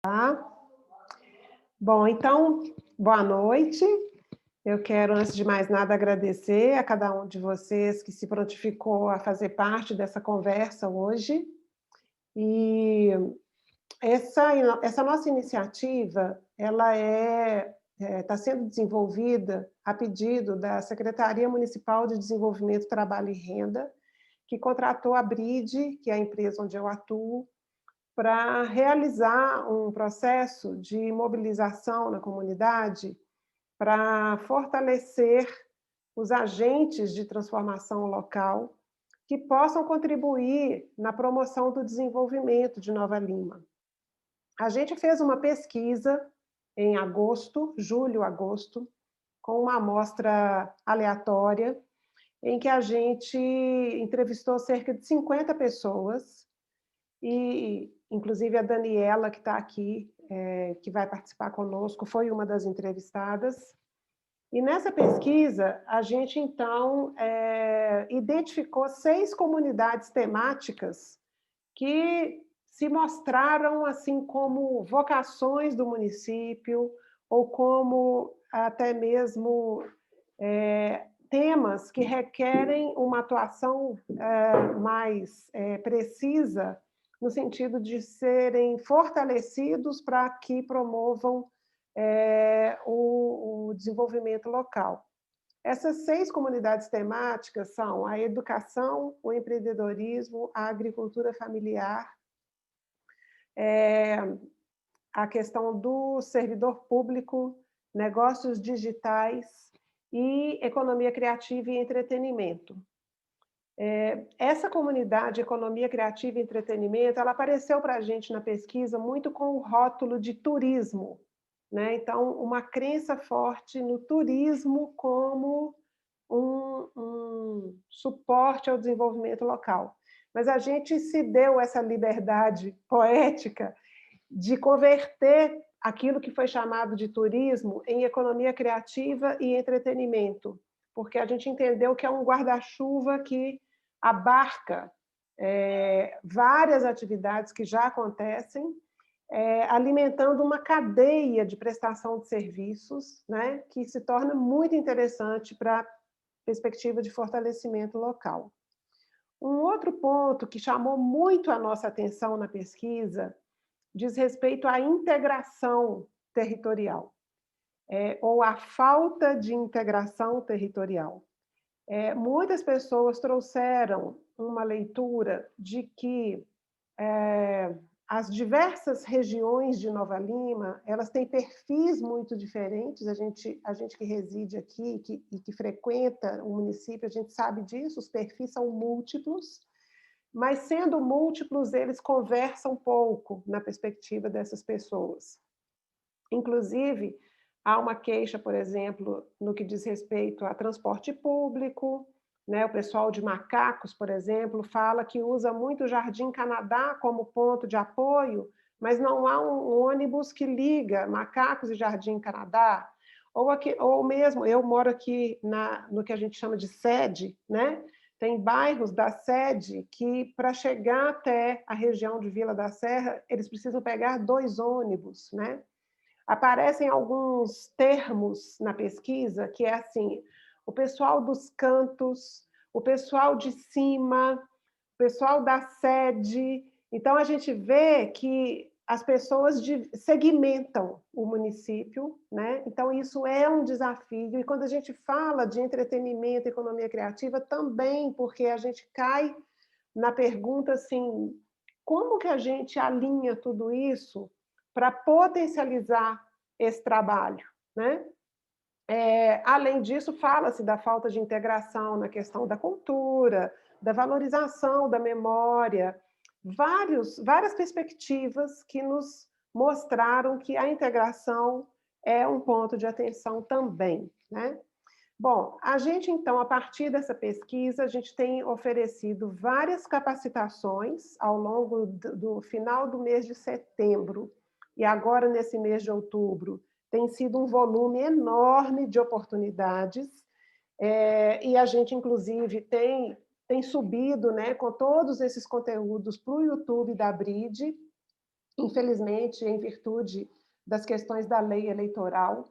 Tá? Bom, então, boa noite. Eu quero, antes de mais nada, agradecer a cada um de vocês que se prontificou a fazer parte dessa conversa hoje. E essa nossa iniciativa, ela está sendo desenvolvida a pedido da Secretaria Municipal de Desenvolvimento, Trabalho e Renda, que contratou a BRID, que é a empresa onde eu atuo, para realizar um processo de mobilização na comunidade para fortalecer os agentes de transformação local que possam contribuir na promoção do desenvolvimento de Nova Lima. A gente fez uma pesquisa em agosto, julho, agosto, com uma amostra aleatória, em que a gente entrevistou cerca de 50 pessoas, e inclusive a Daniela, que está aqui, que vai participar conosco, foi uma das entrevistadas. E nessa pesquisa, a gente, então, identificou 6 comunidades temáticas que se mostraram assim como vocações do município, ou como até mesmo temas que requerem uma atuação mais precisa, no sentido de serem fortalecidos para que promovam o desenvolvimento local. Essas 6 comunidades temáticas são a educação, o empreendedorismo, a agricultura familiar, a questão do servidor público, negócios digitais e economia criativa e entretenimento. Essa comunidade, economia criativa e entretenimento, ela apareceu para a gente na pesquisa muito com o rótulo de turismo, né? Então, uma crença forte no turismo como um suporte ao desenvolvimento local. Mas a gente se deu essa liberdade poética de converter aquilo que foi chamado de turismo em economia criativa e entretenimento, porque a gente entendeu que é um guarda-chuva que abarca várias atividades que já acontecem, alimentando uma cadeia de prestação de serviços, né, que se torna muito interessante para a perspectiva de fortalecimento local. Um outro ponto que chamou muito a nossa atenção na pesquisa diz respeito à integração territorial, ou à falta de integração territorial. Muitas pessoas trouxeram uma leitura de que as diversas regiões de Nova Lima, elas têm perfis muito diferentes. A gente que reside aqui e que frequenta o município, a gente sabe disso, os perfis são múltiplos, mas sendo múltiplos, eles conversam pouco na perspectiva dessas pessoas. Inclusive, há uma queixa, por exemplo, no que diz respeito a transporte público, né? O pessoal de Macacos, por exemplo, fala que usa muito o Jardim Canadá como ponto de apoio, mas não há um ônibus que liga Macacos e Jardim Canadá. Ou mesmo, eu moro aqui no que a gente chama de sede, né? Tem bairros da sede que, para chegar até a região de Vila da Serra, eles precisam pegar 2 ônibus, né? Aparecem alguns termos na pesquisa que é assim: o pessoal dos cantos, o pessoal de cima, o pessoal da sede. Então, a gente vê que as pessoas segmentam o município, né? Então, isso é um desafio. E quando a gente fala de entretenimento e economia criativa, também, porque a gente cai na pergunta assim: como que a gente alinha tudo isso para potencializar esse trabalho, né? Além disso, fala-se da falta de integração na questão da cultura, da valorização da memória, várias perspectivas que nos mostraram que a integração é um ponto de atenção também, né? Bom, a gente, então, a partir dessa pesquisa, a gente tem oferecido várias capacitações ao longo do final do mês de setembro, e agora, nesse mês de outubro, tem sido um volume enorme de oportunidades, e a gente, inclusive, tem subido, né, com todos esses conteúdos para o YouTube da BRID, Infelizmente, em virtude das questões da lei eleitoral,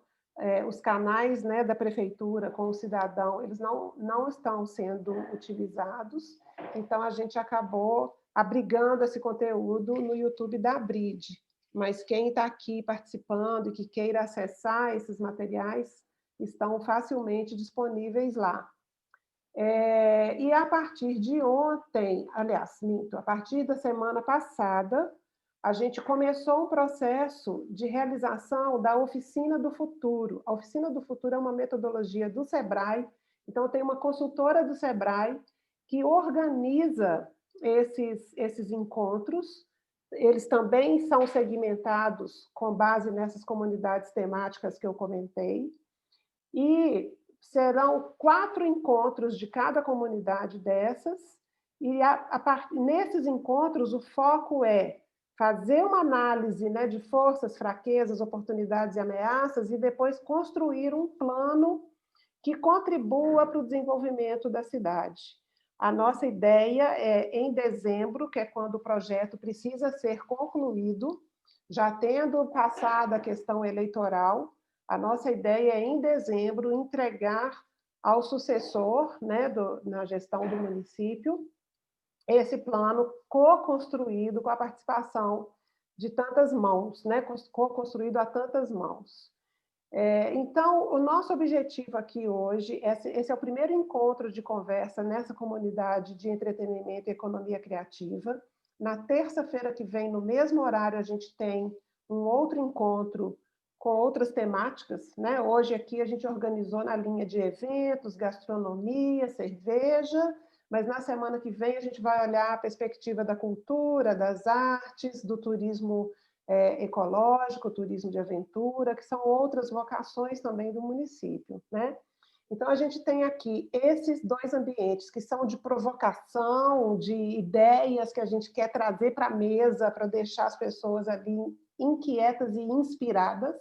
os canais, né, da prefeitura com o cidadão, eles não estão sendo utilizados, então a gente acabou abrigando esse conteúdo no YouTube da Abrid, mas quem está aqui participando e que queira acessar esses materiais estão facilmente disponíveis lá. E a partir de ontem, aliás, minto, a partir da semana passada, a gente começou um processo de realização da Oficina do Futuro. A Oficina do Futuro é uma metodologia do SEBRAE, então tem uma consultora do SEBRAE que organiza esses encontros. Eles também são segmentados com base nessas comunidades temáticas que eu comentei, e serão 4 encontros de cada comunidade dessas, e nesses encontros o foco é fazer uma análise, né, de forças, fraquezas, oportunidades e ameaças, e depois construir um plano que contribua para o desenvolvimento da cidade. A nossa ideia é, em dezembro, que é quando o projeto precisa ser concluído, já tendo passado a questão eleitoral, a nossa ideia é, em dezembro, entregar ao sucessor, né, na gestão do município, esse plano co-construído com a participação de tantas mãos, né, co-construído a tantas mãos. Então, o nosso objetivo aqui hoje, esse é o primeiro encontro de conversa nessa comunidade de entretenimento e economia criativa. Na terça-feira que vem, no mesmo horário, a gente tem um outro encontro com outras temáticas, né? Hoje aqui a gente organizou na linha de eventos, gastronomia, cerveja, mas na semana que vem a gente vai olhar a perspectiva da cultura, das artes, do turismo ecológico, turismo de aventura, que são outras vocações também do município, né? Então, a gente tem aqui esses 2 ambientes que são de provocação, de ideias que a gente quer trazer para a mesa, para deixar as pessoas ali inquietas e inspiradas.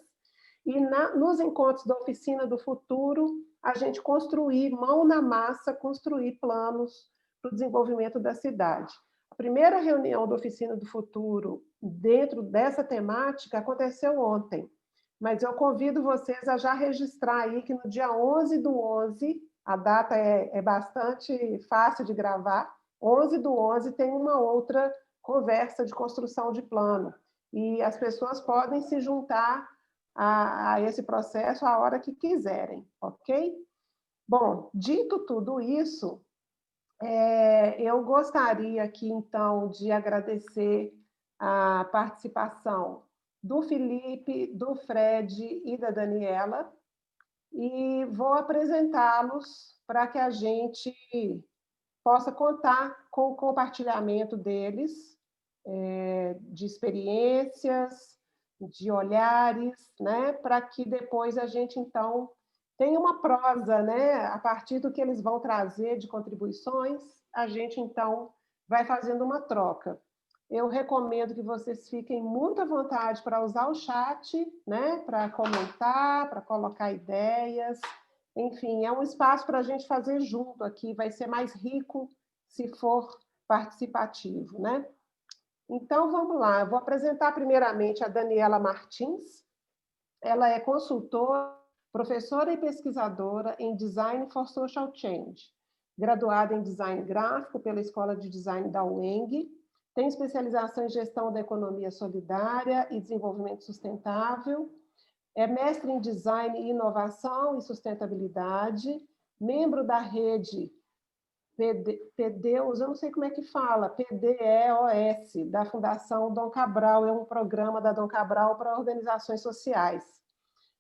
E nos encontros da Oficina do Futuro, a gente construir, mão na massa, construir planos para o desenvolvimento da cidade. A primeira reunião da Oficina do Futuro, dentro dessa temática, aconteceu ontem, mas eu convido vocês a já registrar aí que no dia 11/11, a data é bastante fácil de gravar, 11/11 tem uma outra conversa de construção de plano, e as pessoas podem se juntar a esse processo a hora que quiserem, ok? Bom, dito tudo isso, eu gostaria aqui, então, de agradecer a participação do Felipe, do Fred e da Daniela, e vou apresentá-los para que a gente possa contar com o compartilhamento deles, de experiências, de olhares, né, para que depois a gente, então, tenha uma prosa, né, a partir do que eles vão trazer de contribuições, a gente, então, vai fazendo uma troca. Eu recomendo que vocês fiquem muito à vontade para usar o chat, né, para comentar, para colocar ideias. Enfim, é um espaço para a gente fazer junto aqui, vai ser mais rico se for participativo, né? Então, vamos lá. Eu vou apresentar primeiramente a Daniela Martins. Ela é consultora, professora e pesquisadora em Design for Social Change, graduada em Design Gráfico pela Escola de Design da UENG, tem especialização em Gestão da Economia Solidária e Desenvolvimento Sustentável, é mestre em Design e Inovação e Sustentabilidade, membro da rede PDEOS, eu não sei como é que fala, PDEOS, da Fundação Dom Cabral, é um programa da Dom Cabral para organizações sociais.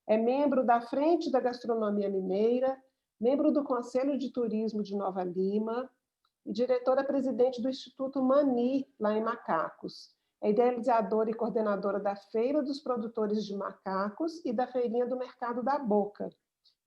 É membro da Frente da Gastronomia Mineira, membro do Conselho de Turismo de Nova Lima e diretora-presidente do Instituto Mani, lá em Macacos. É idealizadora e coordenadora da Feira dos Produtores de Macacos e da Feirinha do Mercado da Boca,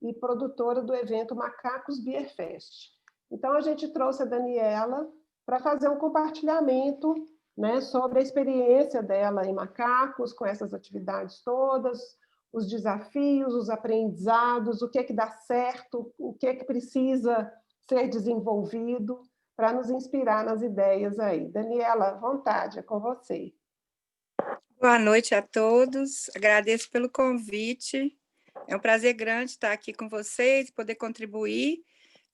e produtora do evento Macacos Beer Fest. Então, a gente trouxe a Daniela para fazer um compartilhamento, né, sobre a experiência dela em Macacos, com essas atividades todas, os desafios, os aprendizados, o que é que dá certo, o que é que precisa ser desenvolvido, para nos inspirar nas ideias aí. Daniela, à vontade, é com você. Boa noite a todos, agradeço pelo convite. É um prazer grande estar aqui com vocês, poder contribuir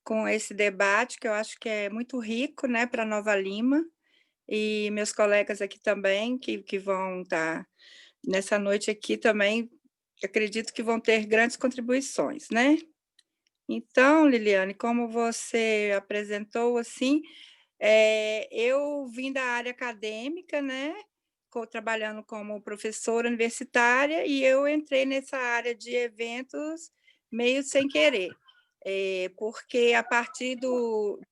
com esse debate, que eu acho que é muito rico, né, para Nova Lima, e meus colegas aqui também, que vão estar nessa noite aqui também, acredito que vão ter grandes contribuições, né? Então, Liliane, como você apresentou, assim, eu vim da área acadêmica, né? Trabalhando como professora universitária, e eu entrei nessa área de eventos meio sem querer, porque a partir de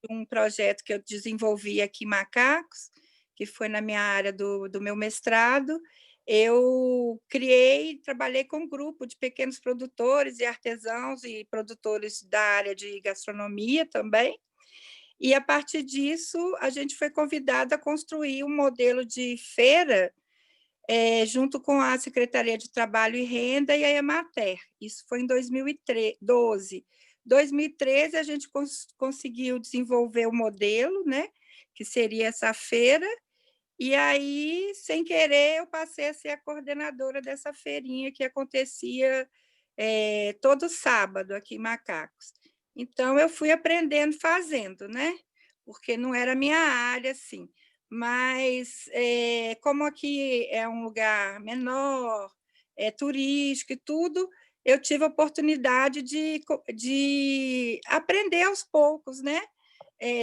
um projeto que eu desenvolvi aqui em Macacos, que foi na minha área do meu mestrado, eu criei, trabalhei com um grupo de pequenos produtores e artesãos e produtores da área de gastronomia também, e, a partir disso, a gente foi convidada a construir um modelo de feira junto com a Secretaria de Trabalho e Renda e a Emater. Isso foi em 2012. Em 2013, a gente conseguiu desenvolver o modelo, né, que seria essa feira, e aí, sem querer, eu passei a ser a coordenadora dessa feirinha que acontecia todo sábado aqui em Macacos. Então, eu fui aprendendo fazendo, né? Porque não era a minha área, assim. Mas, como aqui é um lugar menor, é turístico e tudo, eu tive a oportunidade de aprender aos poucos, né?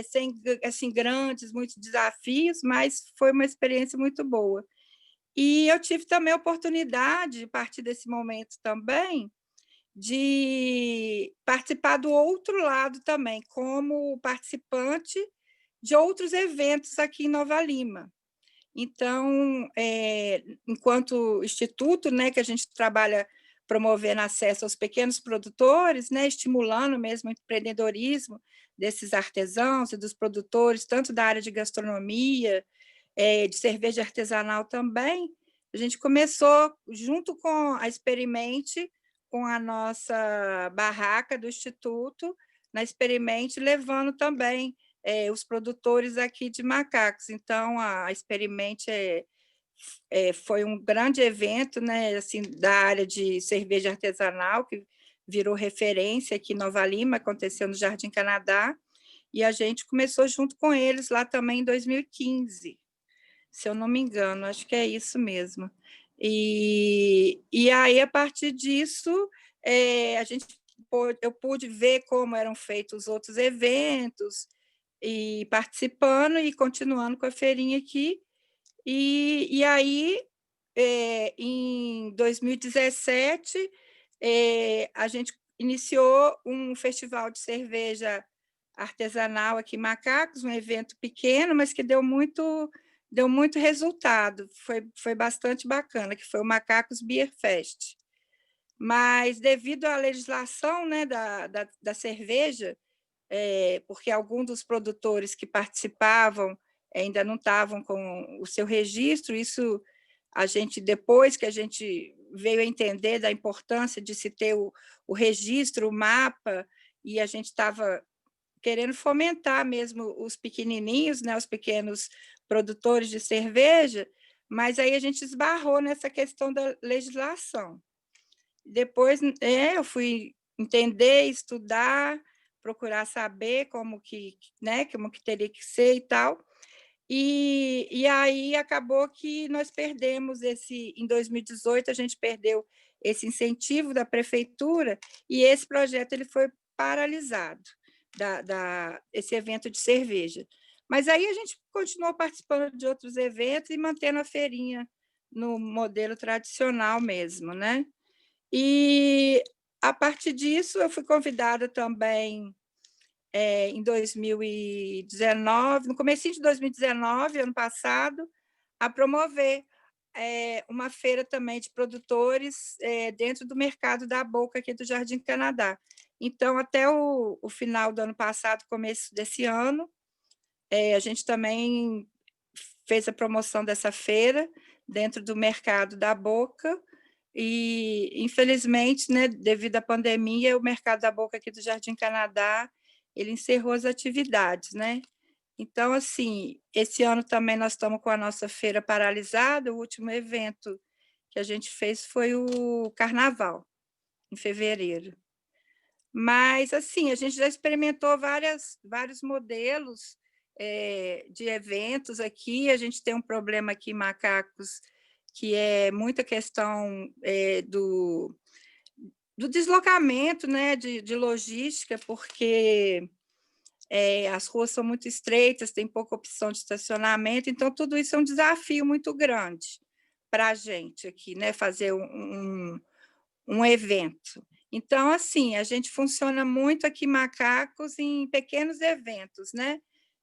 Sem assim, grandes, muitos desafios, mas foi uma experiência muito boa. E eu tive também a oportunidade, a partir desse momento também, de participar do outro lado também, como participante de outros eventos aqui em Nova Lima. Então, enquanto instituto, né, que a gente trabalha promovendo acesso aos pequenos produtores, né, estimulando mesmo o empreendedorismo desses artesãos e dos produtores, tanto da área de gastronomia, de cerveja artesanal também, a gente começou, junto com a Experimente, com a nossa barraca do Instituto, na Experimente, levando também os produtores aqui de Macacos. Então, a Experimente foi um grande evento, né, assim, da área de cerveja artesanal, que virou referência aqui em Nova Lima, aconteceu no Jardim Canadá, e a gente começou junto com eles lá também em 2015, se eu não me engano, acho que é isso mesmo. E aí, a partir disso, eu pude ver como eram feitos os outros eventos, e participando e continuando com a feirinha aqui. E aí, em 2017, a gente iniciou um festival de cerveja artesanal aqui em Macacos, um evento pequeno, mas que deu muito resultado, foi bastante bacana, que foi o Macacos Beer Fest. Mas, devido à legislação, né, da cerveja, porque alguns dos produtores que participavam ainda não estavam com o seu registro, isso a gente, depois que a gente veio a entender da importância de se ter o registro, o mapa, e a gente estava querendo fomentar mesmo os pequenininhos, né, os pequenos produtores de cerveja, mas aí a gente esbarrou nessa questão da legislação. Depois, eu fui entender, estudar, procurar saber como que, né, como que teria que ser e tal. E aí acabou que nós perdemos em 2018, a gente perdeu esse incentivo da prefeitura, e esse projeto ele foi paralisado, esse evento de cerveja. Mas aí a gente continuou participando de outros eventos e mantendo a feirinha no modelo tradicional mesmo, né? E, a partir disso, eu fui convidada também, em 2019, no comecinho de 2019, ano passado, a promover uma feira também de produtores dentro do mercado da Boca, aqui do Jardim Canadá. Então, até o final do ano passado, começo desse ano, a gente também fez a promoção dessa feira dentro do mercado da Boca, e, infelizmente, né, devido à pandemia, o mercado da Boca aqui do Jardim Canadá, ele encerrou as atividades, né? Então, assim, esse ano também nós estamos com a nossa feira paralisada, o último evento que a gente fez foi o carnaval, em fevereiro. Mas, assim, a gente já experimentou vários modelos de eventos aqui. A gente tem um problema aqui em Macacos, que é muita questão do deslocamento, né, de logística, porque as ruas são muito estreitas, tem pouca opção de estacionamento, então tudo isso é um desafio muito grande para a gente aqui, né, fazer um evento. Então, assim, a gente funciona muito aqui em Macacos em pequenos eventos, né?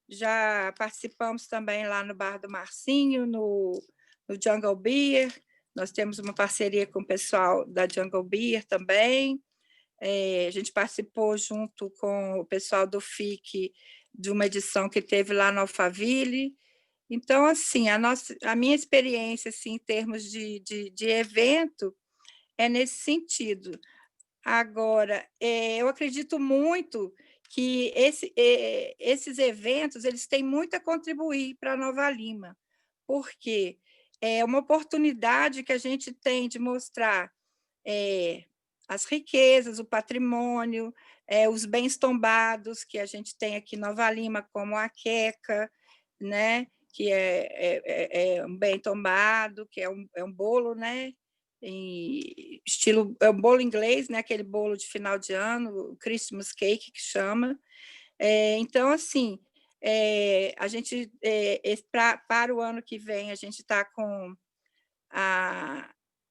Já participamos também lá no Bar do Marcinho, no Jungle Beer, nós temos uma parceria com o pessoal da Jungle Beer também, a gente participou junto com o pessoal do FIC de uma edição que teve lá no Alphaville. Então, assim, a minha experiência assim, em termos de evento é nesse sentido. Agora, eu acredito muito que esses eventos eles têm muito a contribuir para Nova Lima, porque é uma oportunidade que a gente tem de mostrar as riquezas, o patrimônio, os bens tombados que a gente tem aqui em Nova Lima, como a queca, né? Que é um bem tombado, que é um bolo, né? Em estilo, é um bolo inglês, né? Aquele bolo de final de ano, o Christmas cake que chama. Então, assim, a gente para o ano que vem a gente está com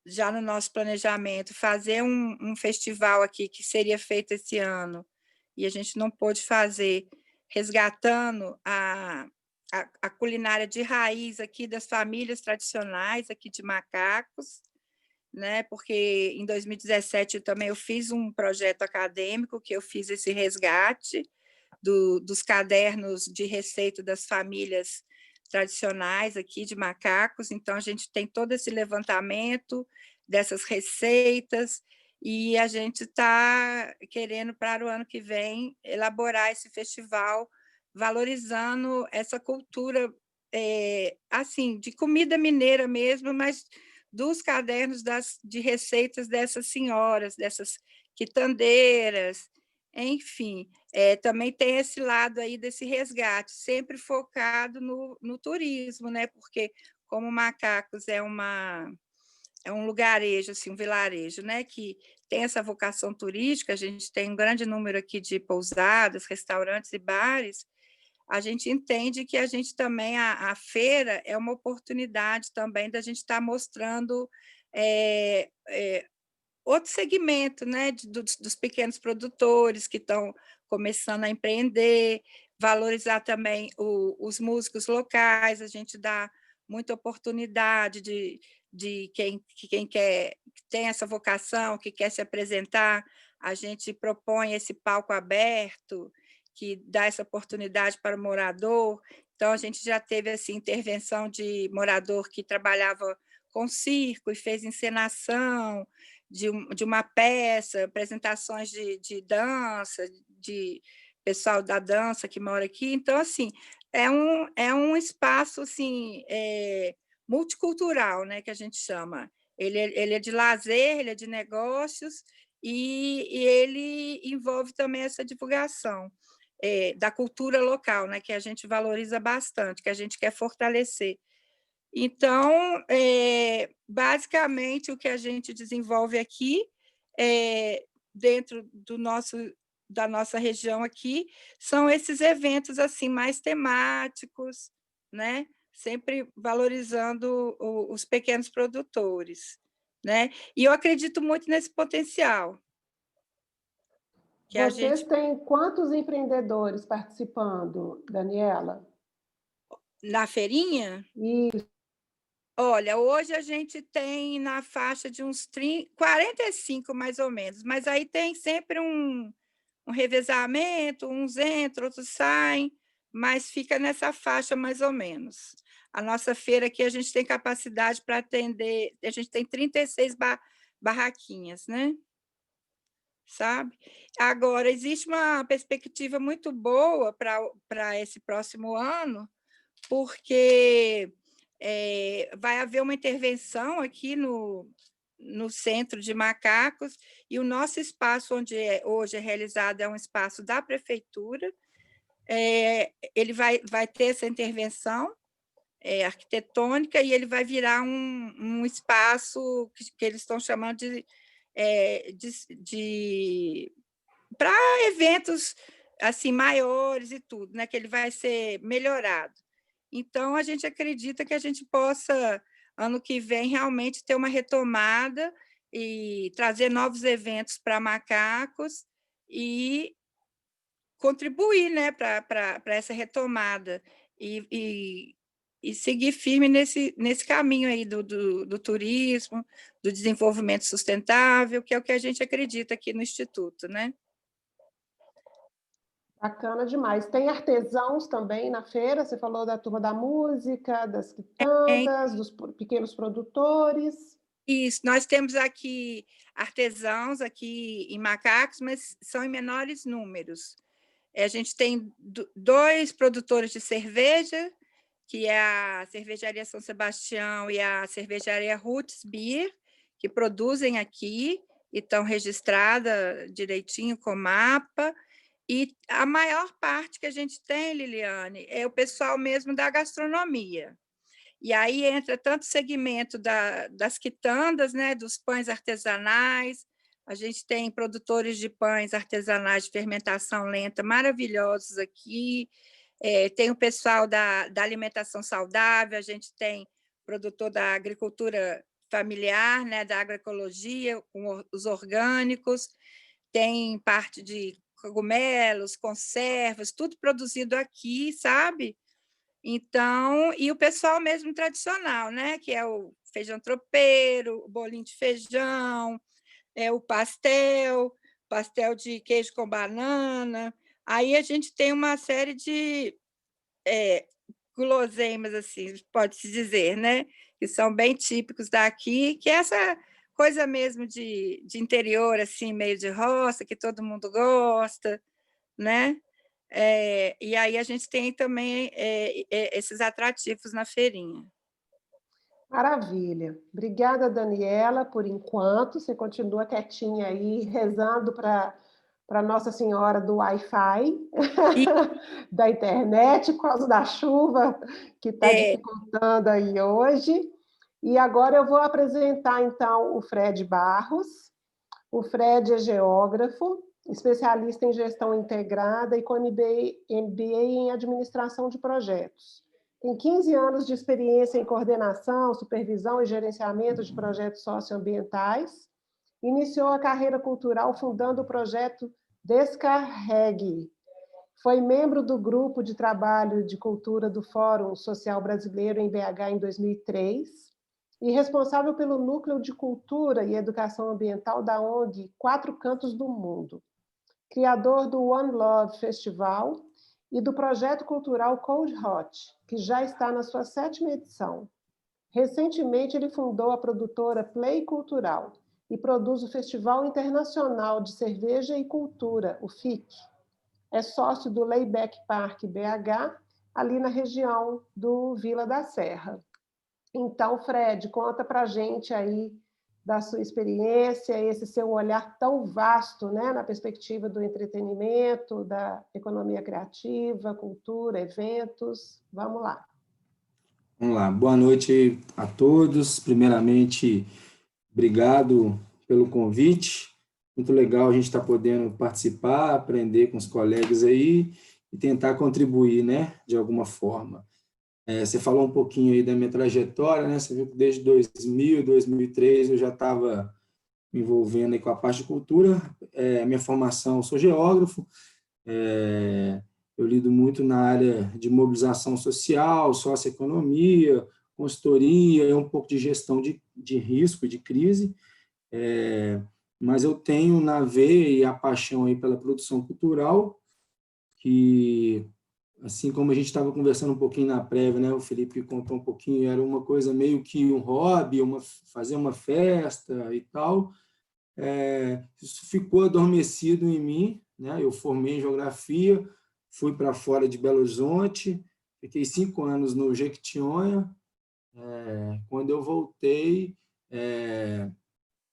já no nosso planejamento fazer um festival aqui que seria feito esse ano e a gente não pôde fazer, resgatando a culinária de raiz aqui das famílias tradicionais aqui de Macacos, né? Porque em 2017 também eu fiz um projeto acadêmico que eu fiz esse resgate dos cadernos de receita das famílias tradicionais aqui de Macacos. Então a gente tem todo esse levantamento dessas receitas e a gente está querendo para o ano que vem elaborar esse festival valorizando essa cultura assim de comida mineira mesmo, mas dos cadernos de receitas dessas senhoras, dessas quitandeiras, enfim, também tem esse lado aí desse resgate, sempre focado no turismo, né? Porque como Macacos é um lugarejo, assim, um vilarejo, né? Que tem essa vocação turística, a gente tem um grande número aqui de pousadas, restaurantes e bares, a gente entende que a gente também, a feira é uma oportunidade também da gente estar mostrando outro segmento, né, dos pequenos produtores que estão começando a empreender, valorizar também os músicos locais, a gente dá muita oportunidade de quem quer, que tem essa vocação, que quer se apresentar, a gente propõe esse palco aberto, que dá essa oportunidade para o morador. Então, a gente já teve assim, intervenção de morador que trabalhava com circo e fez encenação, de uma peça, apresentações de dança, de pessoal da dança que mora aqui. Então, assim, é um espaço assim, multicultural, né, que a gente chama. Ele é de lazer, ele é de negócios e ele envolve também essa divulgação da cultura local, né, que a gente valoriza bastante, que a gente quer fortalecer. Então, basicamente, o que a gente desenvolve aqui, dentro da nossa região aqui, são esses eventos assim mais temáticos, né? Sempre valorizando os pequenos produtores, né? E eu acredito muito nesse potencial que a Vocês gente têm quantos empreendedores participando, Daniela? na feirinha. Isso. Olha, hoje a gente tem na faixa de uns 45, mais ou menos, mas aí tem sempre um revezamento, uns entram, outros saem, mas fica nessa faixa mais ou menos. A nossa feira aqui, a gente tem capacidade para atender, a gente tem 36 barraquinhas, né? sabe? Agora, existe uma perspectiva muito boa para esse próximo ano, porque vai haver uma intervenção aqui no Centro de Macacos, e o nosso espaço, onde hoje é realizado, é um espaço da prefeitura. Ele vai ter essa intervenção arquitetônica, e ele vai virar um espaço que eles estão chamando para eventos assim maiores e tudo, né? Que ele vai ser melhorado. Então, a gente acredita que a gente possa, ano que vem, realmente ter uma retomada e trazer novos eventos para Macacos e contribuir, né, para essa retomada e seguir firme nesse caminho aí do turismo, do desenvolvimento sustentável, que é o que a gente acredita aqui no Instituto, né? Bacana demais. Tem artesãos também na feira, você falou da turma da música, das quitandas, dos pequenos produtores. Isso, nós temos aqui artesãos aqui em Macacos, mas são em menores números. A gente tem 2 produtores de cerveja, que é a Cervejaria São Sebastião e a Cervejaria Roots Beer, que produzem aqui e estão registradas direitinho com mapa. E a maior parte que a gente tem, Liliane, é o pessoal mesmo da gastronomia. E aí entra tanto o segmento das quitandas, né, dos pães artesanais. A gente tem produtores de pães artesanais de fermentação lenta maravilhosos aqui. Tem o pessoal da alimentação saudável, a gente tem produtor da agricultura familiar, né, da agroecologia, com os orgânicos, tem parte de cogumelos, conservas, tudo produzido aqui, sabe? Então, e o pessoal mesmo tradicional, né? Que é o feijão tropeiro, o bolinho de feijão, o pastel de queijo com banana. Aí a gente tem uma série de guloseimas, assim, pode-se dizer, né? Que são bem típicos daqui, que é essa coisa mesmo de interior, assim, meio de roça, que todo mundo gosta, né? E aí a gente tem também esses atrativos na feirinha. Maravilha. Obrigada, Daniela, por enquanto. Você continua quietinha aí, rezando para Nossa Senhora do Wi-Fi, da internet, por causa da chuva que está dificultando aí hoje. E agora eu vou apresentar, então, o Fred Barros. O Fred é geógrafo, especialista em gestão integrada e com MBA em administração de projetos. Tem 15 anos de experiência em coordenação, supervisão e gerenciamento de projetos socioambientais. Iniciou a carreira cultural fundando o projeto Descarregue. Foi membro do grupo de trabalho de cultura do Fórum Social Brasileiro em BH em 2003 e responsável pelo Núcleo de Cultura e Educação Ambiental da ONG Quatro Cantos do Mundo. Criador do One Love Festival e do projeto cultural Cold Hot, que já está na sua 7ª edição. Recentemente, ele fundou a produtora Play Cultural e produz o Festival Internacional de Cerveja e Cultura, o FIC. É sócio do Layback Park BH, ali na região do Vila da Serra. Então, Fred, conta para a gente aí da sua experiência, esse seu olhar tão vasto, né, na perspectiva do entretenimento, da economia criativa, cultura, eventos. Vamos lá. Vamos lá. Boa noite a todos. Primeiramente, obrigado pelo convite. Muito legal a gente estar podendo participar, aprender com os colegas aí e tentar contribuir, né, de alguma forma. Você falou um pouquinho aí da minha trajetória, né? Você viu que desde 2000, 2003 eu já estava me envolvendo aí com a parte de cultura. Minha formação, eu sou geógrafo, eu lido muito na área de mobilização social, socioeconomia, consultoria, um pouco de gestão de risco, de crise, mas eu tenho na veia e a paixão aí pela produção cultural, que assim como a gente estava conversando um pouquinho na prévia, né, o Felipe contou um pouquinho, era uma coisa meio que um hobby, fazer uma festa e tal, isso ficou adormecido em mim, né? Eu formei em geografia, fui para fora de Belo Horizonte, fiquei 5 anos no Jequitinhonha. Quando eu voltei,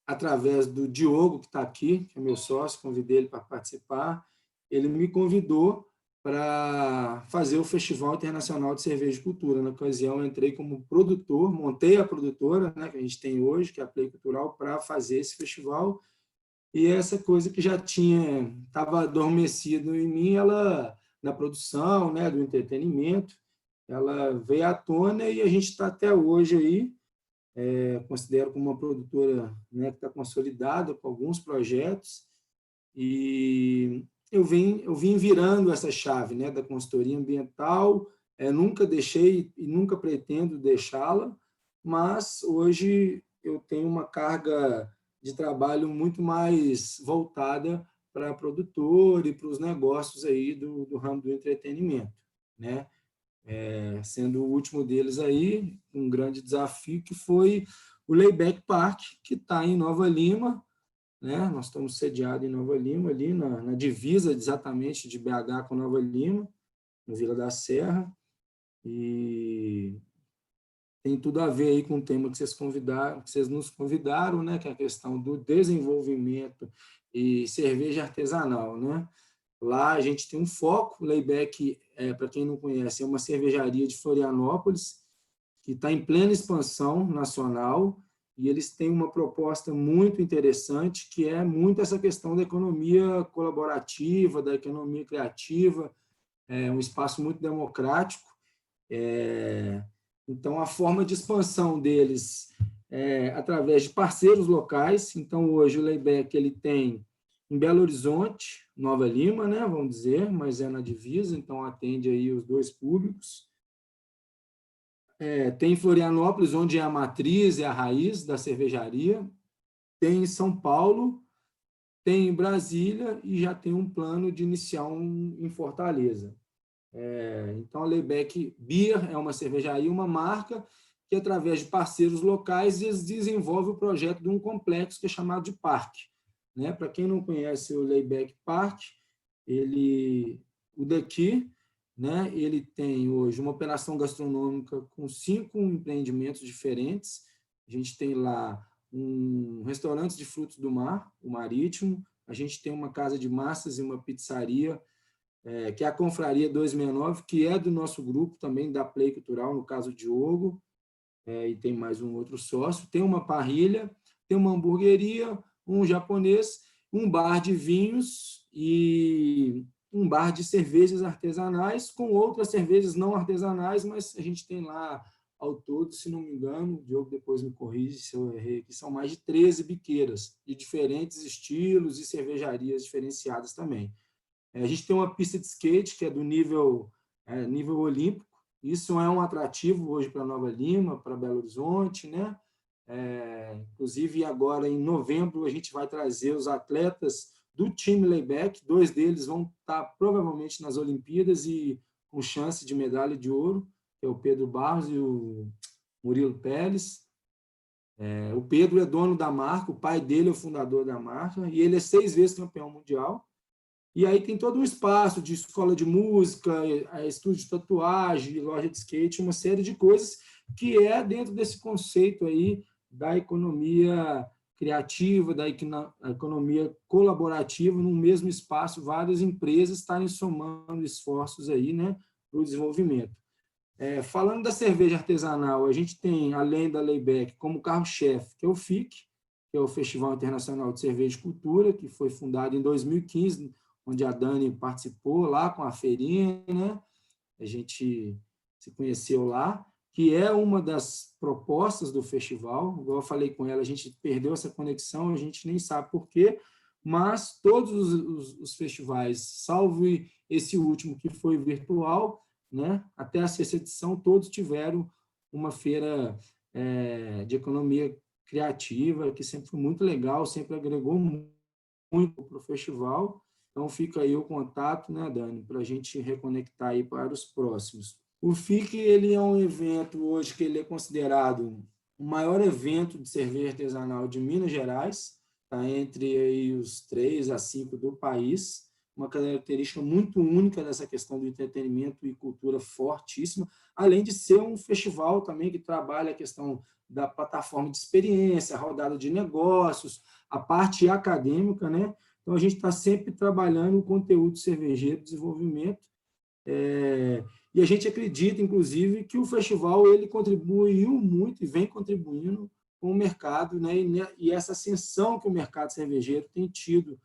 através do Diogo, que está aqui, que é meu sócio, convidei ele para participar, ele me convidou para fazer o Festival Internacional de Cerveja e Cultura. Na ocasião, eu entrei como produtor, montei a produtora, né, que a gente tem hoje, que é a Play Cultural, para fazer esse festival. E essa coisa que já estava adormecido em mim, ela, na produção, né, do entretenimento, ela veio à tona e a gente está até hoje aí. Considero como uma produtora, né, que está consolidada com alguns projetos, e eu vim virando essa chave, né, da consultoria ambiental. Nunca deixei e nunca pretendo deixá-la, mas hoje eu tenho uma carga de trabalho muito mais voltada para produtor e para os negócios aí do ramo do entretenimento, né? Sendo o último deles aí um grande desafio, que foi o Layback Park, que está em Nova Lima, né? Nós estamos sediados em Nova Lima, ali na divisa exatamente de BH com Nova Lima, no Vila da Serra, e tem tudo a ver aí com o tema que vocês nos convidaram, né? Que é a questão do desenvolvimento e cerveja artesanal, né? Lá a gente tem um foco. O Layback, para quem não conhece, é uma cervejaria de Florianópolis, que está em plena expansão nacional, e eles têm uma proposta muito interessante, que é muito essa questão da economia colaborativa, da economia criativa, um espaço muito democrático. Então, a forma de expansão deles é através de parceiros locais. Então, hoje o Layback ele tem em Belo Horizonte, Nova Lima, né, vamos dizer, mas é na divisa, então atende aí os dois públicos. Tem em Florianópolis, onde é a matriz, é a raiz da cervejaria. Tem em São Paulo, tem em Brasília e já tem um plano de iniciar em Fortaleza. Então, a Layback Beer é uma cervejaria, uma marca que, através de parceiros locais, eles desenvolvem o projeto de um complexo que é chamado de parque. Né? Para quem não conhece o Layback Park, o daqui, né, ele tem hoje uma operação gastronômica com 5 empreendimentos diferentes. A gente tem lá um restaurante de frutos do mar, o Marítimo. A gente tem uma casa de massas e uma pizzaria, que é a Confraria 269, que é do nosso grupo também, da Play Cultural, no caso, o Diogo, e tem mais um outro sócio. Tem uma parrilha, tem uma hamburgueria, um japonês, um bar de vinhos e um bar de cervejas artesanais, com outras cervejas não artesanais, mas a gente tem lá, ao todo, se não me engano, o Diogo depois me corrige se eu errei, que são mais de 13 biqueiras, de diferentes estilos e cervejarias diferenciadas também. A gente tem uma pista de skate, que é do nível olímpico. Isso é um atrativo hoje para Nova Lima, para Belo Horizonte, né? Inclusive, agora, em novembro, a gente vai trazer os atletas do time Layback. 2 deles vão estar provavelmente nas Olimpíadas e com chance de medalha de ouro, que é o Pedro Barros e o Murilo Pérez. O Pedro é dono da marca, o pai dele é o fundador da marca, e ele é 6 vezes campeão mundial. E aí tem todo um espaço de escola de música, estúdio de tatuagem, loja de skate, uma série de coisas que é dentro desse conceito aí da economia criativa, da economia colaborativa, no mesmo espaço, várias empresas estarem somando esforços aí, né, para o desenvolvimento. Falando da cerveja artesanal, a gente tem, além da Layback, como carro-chefe, que é o FIC, que é o Festival Internacional de Cerveja e Cultura, que foi fundado em 2015, onde a Dani participou lá com a feirinha, né? A gente se conheceu lá, que é uma das propostas do festival. Igual eu falei com ela, a gente perdeu essa conexão, a gente nem sabe por quê, mas todos os festivais, salvo esse último que foi virtual, né? Até a 6ª edição, todos tiveram uma feira de economia criativa, que sempre foi muito legal, sempre agregou muito para o festival. Então, fica aí o contato, né, Dani, para a gente reconectar aí para os próximos. O FIC, ele é um evento hoje que ele é considerado o maior evento de cerveja artesanal de Minas Gerais, está entre aí os 3 a 5 do país, uma característica muito única dessa questão do entretenimento e cultura fortíssima, além de ser um festival também que trabalha a questão da plataforma de experiência, a rodada de negócios, a parte acadêmica, né? Então, a gente está sempre trabalhando o conteúdo cervejeiro, desenvolvimento, e a gente acredita, inclusive, que o festival ele contribuiu muito e vem contribuindo com o mercado, né? E essa ascensão que o mercado cervejeiro tem tido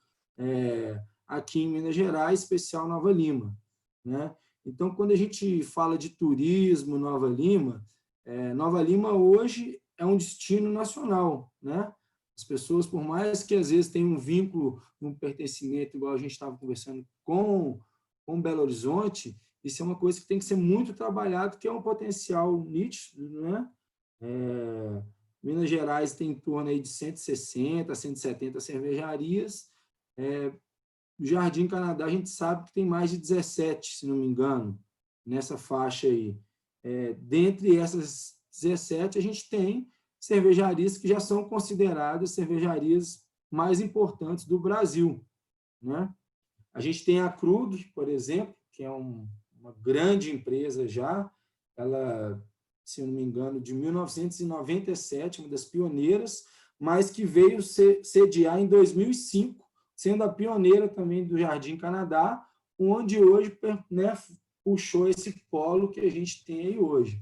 aqui em Minas Gerais, especial Nova Lima, né? Então, quando a gente fala de turismo Nova Lima hoje é um destino nacional, né? As pessoas, por mais que às vezes tenham um vínculo, um pertencimento, igual a gente estava conversando com Belo Horizonte, isso é uma coisa que tem que ser muito trabalhado, que é um potencial nítido, né? Minas Gerais tem em torno aí de 160, 170 cervejarias. O Jardim Canadá, a gente sabe que tem mais de 17, se não me engano, nessa faixa aí. Dentre essas 17, a gente tem cervejarias que já são consideradas cervejarias mais importantes do Brasil, né? A gente tem a Krug, por exemplo, que é uma grande empresa já, ela, se eu não me engano, de 1997, uma das pioneiras, mas que veio sediar em 2005, sendo a pioneira também do Jardim Canadá, onde hoje, né, puxou esse polo que a gente tem aí hoje.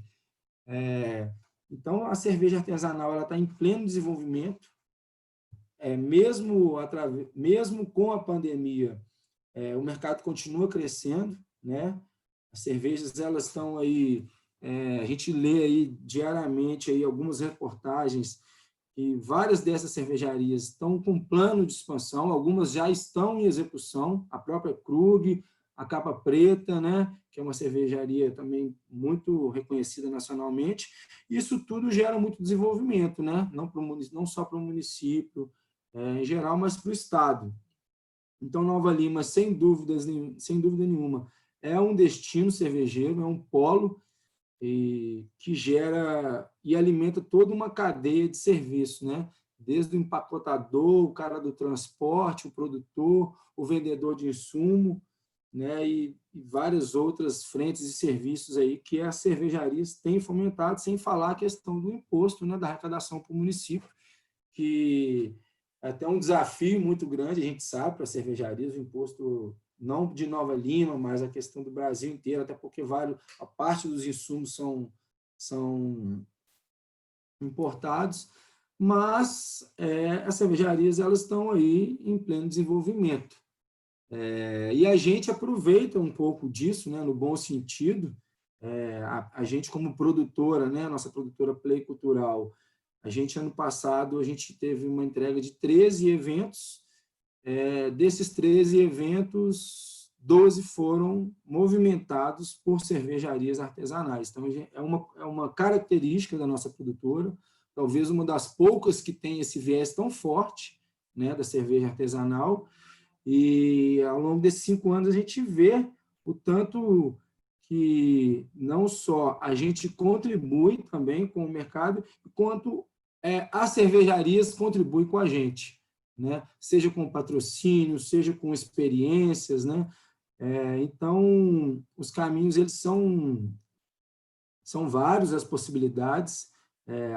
Então, a cerveja artesanal está em pleno desenvolvimento, mesmo com a pandemia, o mercado continua crescendo, né? As cervejas elas estão aí, a gente lê aí diariamente aí algumas reportagens e várias dessas cervejarias estão com plano de expansão, algumas já estão em execução, a própria Krug, a Capa Preta, né, que é uma cervejaria também muito reconhecida nacionalmente. Isso tudo gera muito desenvolvimento, né, não só para o município em geral, mas para o estado. Então, Nova Lima, sem dúvida nenhuma, é um destino cervejeiro, é um polo que gera e alimenta toda uma cadeia de serviço, né? Desde o empacotador, o cara do transporte, o produtor, o vendedor de insumo, né? E várias outras frentes de serviços aí que as cervejarias têm fomentado, sem falar a questão do imposto, né? Da arrecadação para o município, que é até um desafio muito grande, a gente sabe, para as cervejarias, o imposto não de Nova Lima, mas a questão do Brasil inteiro, até porque a parte dos insumos são importados, mas as cervejarias elas estão aí em pleno desenvolvimento. E a gente aproveita um pouco disso, né, no bom sentido, a gente como produtora, né, nossa produtora Play Cultural, ano passado, a gente teve uma entrega de 13 eventos. Desses 13 eventos, 12 foram movimentados por cervejarias artesanais. Então, é uma característica da nossa produtora, talvez uma das poucas que tem esse viés tão forte, né, da cerveja artesanal. E, ao longo desses 5 anos, a gente vê o tanto que não só a gente contribui também com o mercado, quanto as cervejarias contribuem com a gente, né? Seja com patrocínio, seja com experiências, né? Então, os caminhos eles são vários, as possibilidades,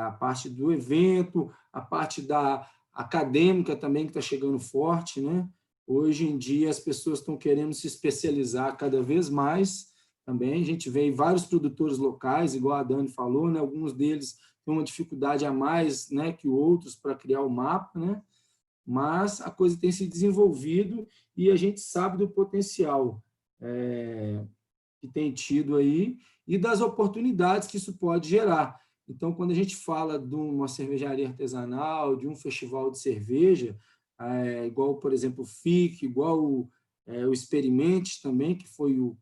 a parte do evento, a parte da acadêmica também, que está chegando forte, né? Hoje em dia, as pessoas estão querendo se especializar cada vez mais também. A gente vê vários produtores locais, igual a Dani falou, né? Alguns deles têm uma dificuldade a mais, né, que outros para criar o mapa, né? Mas a coisa tem se desenvolvido e a gente sabe do potencial que tem tido aí e das oportunidades que isso pode gerar. Então, quando a gente fala de uma cervejaria artesanal, de um festival de cerveja, igual, por exemplo, o FIC, igual o Experimente também, que foi o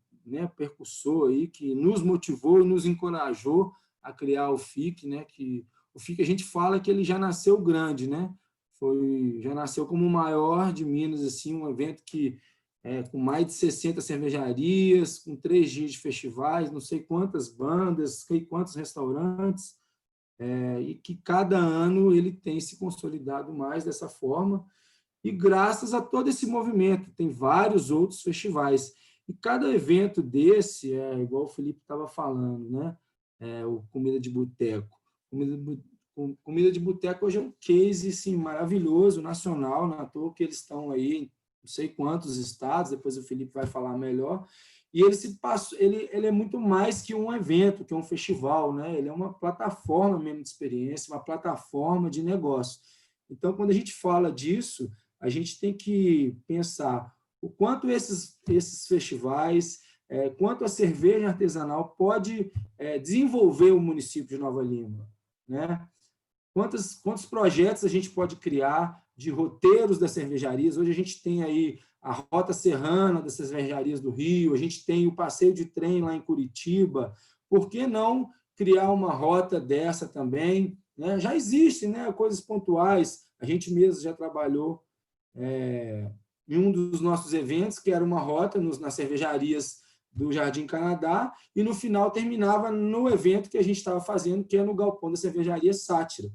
percussor aí, que nos motivou e nos encorajou a criar o FIC, né? Que o FIC a gente fala que ele já nasceu grande, né? Já nasceu como o maior de Minas, assim, um evento que com mais de 60 cervejarias, com 3 dias de festivais, não sei quantas bandas, sei quantos restaurantes, e que cada ano ele tem se consolidado mais dessa forma, e graças a todo esse movimento, tem vários outros festivais. E cada evento desse, igual o Felipe estava falando, né? O Comida de Boteco. Comida de Boteco hoje é um case assim, maravilhoso, nacional, na toa que eles estão aí em não sei quantos estados, depois o Felipe vai falar melhor, e ele é muito mais que um evento, que um festival, né? Ele é uma plataforma mesmo de experiência, uma plataforma de negócio. Então, quando a gente fala disso, a gente tem que pensar o quanto esses festivais, quanto a cerveja artesanal pode desenvolver o município de Nova Lima, né? Quantos projetos a gente pode criar de roteiros das cervejarias? Hoje a gente tem aí a Rota Serrana das cervejarias do Rio, a gente tem o passeio de trem lá em Curitiba. Por que não criar uma rota dessa também? Né? Já existem, né, coisas pontuais. A gente mesmo já trabalhou em um dos nossos eventos, que era uma rota nas cervejarias do Jardim Canadá, e no final terminava no evento que a gente estava fazendo, que é no Galpão da Cervejaria Sátira.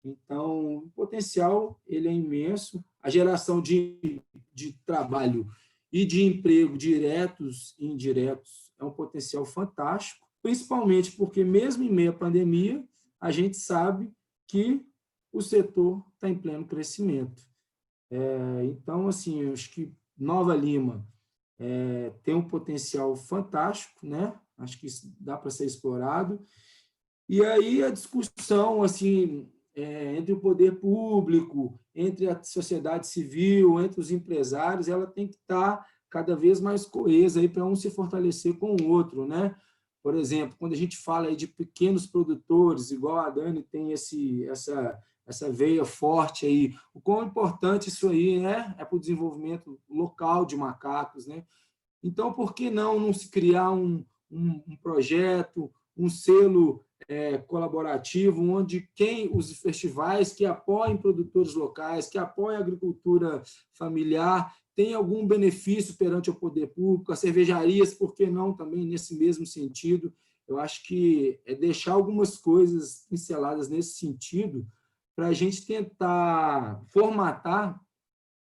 Então, o potencial ele é imenso, a geração de trabalho e de emprego diretos e indiretos é um potencial fantástico, principalmente porque, mesmo em meio à pandemia, a gente sabe que o setor está em pleno crescimento. Então, assim, eu acho que Nova Lima tem um potencial fantástico, né? Acho que isso dá para ser explorado. E aí a discussão assim, entre o poder público, entre a sociedade civil, entre os empresários, ela tem que estar cada vez mais coesa para um se fortalecer com o outro, né? Por exemplo, quando a gente fala aí de pequenos produtores, igual a Dani tem essa veia forte aí, o quão importante isso aí é para o desenvolvimento local de macacos, né? Então, por que não se criar um projeto, um selo colaborativo, onde os festivais que apoiem produtores locais, que apoiem a agricultura familiar, tem algum benefício perante o poder público, as cervejarias, por que não também nesse mesmo sentido? Eu acho que é deixar algumas coisas pinceladas nesse sentido, para a gente tentar formatar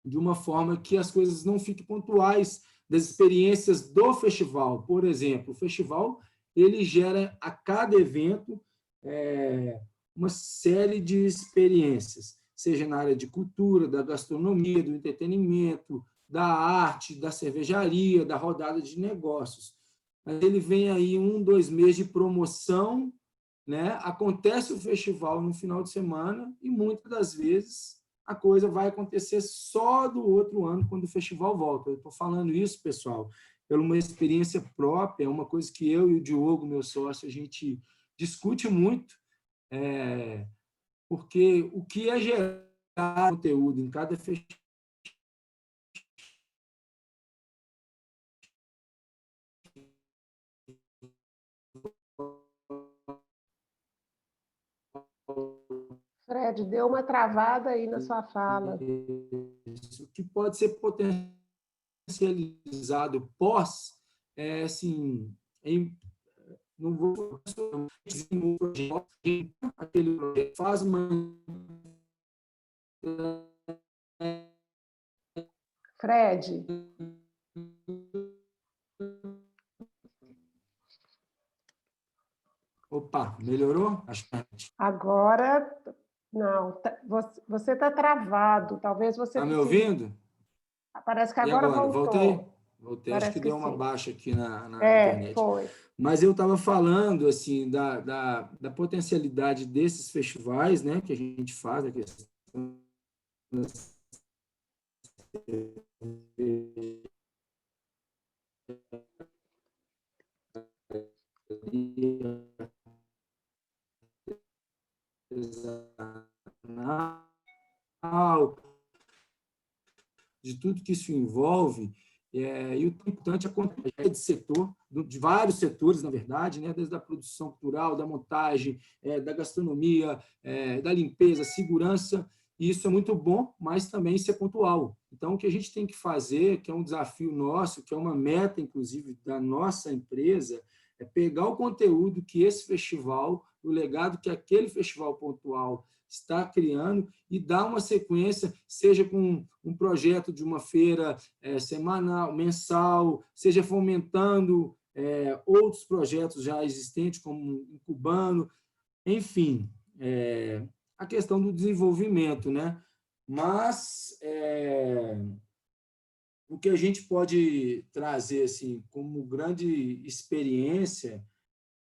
de uma forma que as coisas não fiquem pontuais das experiências do festival. Por exemplo, o festival ele gera a cada evento uma série de experiências, seja na área de cultura, da gastronomia, do entretenimento, da arte, da cervejaria, da rodada de negócios. Mas ele vem aí 2 meses de promoção, né? Acontece o festival no final de semana e muitas das vezes a coisa vai acontecer só do outro ano, quando o festival volta. Eu estou falando isso, pessoal, por uma experiência própria, é uma coisa que eu e o Diogo, meu sócio, a gente discute muito, porque o que é gerar conteúdo em cada festival Fred, deu uma travada aí na sua fala. o que pode ser potencializado pós, assim, não vou um projeto, aquele projeto faz uma Fred. Opa, melhorou? Agora, não, você está travado, talvez você... Está me ouvindo? Parece que E agora voltou. Voltei, Parece acho que deu uma sim. baixa aqui na internet. Foi. Mas eu estava falando assim, da potencialidade desses festivais, né, que a gente faz, a questão de tudo que isso envolve, e o importante é a contribuição de setor, de vários setores, na verdade, né, desde a produção cultural, da montagem, da gastronomia, da limpeza, segurança, e isso é muito bom, mas também isso é pontual. Então, o que a gente tem que fazer, que é um desafio nosso, que é uma meta, inclusive, da nossa empresa, é pegar o conteúdo que esse festival o legado que aquele festival pontual está criando e dar uma sequência, seja com um projeto de uma feira semanal, mensal, seja fomentando outros projetos já existentes, como incubando, enfim, a questão do desenvolvimento, né? Mas o que a gente pode trazer assim, como grande experiência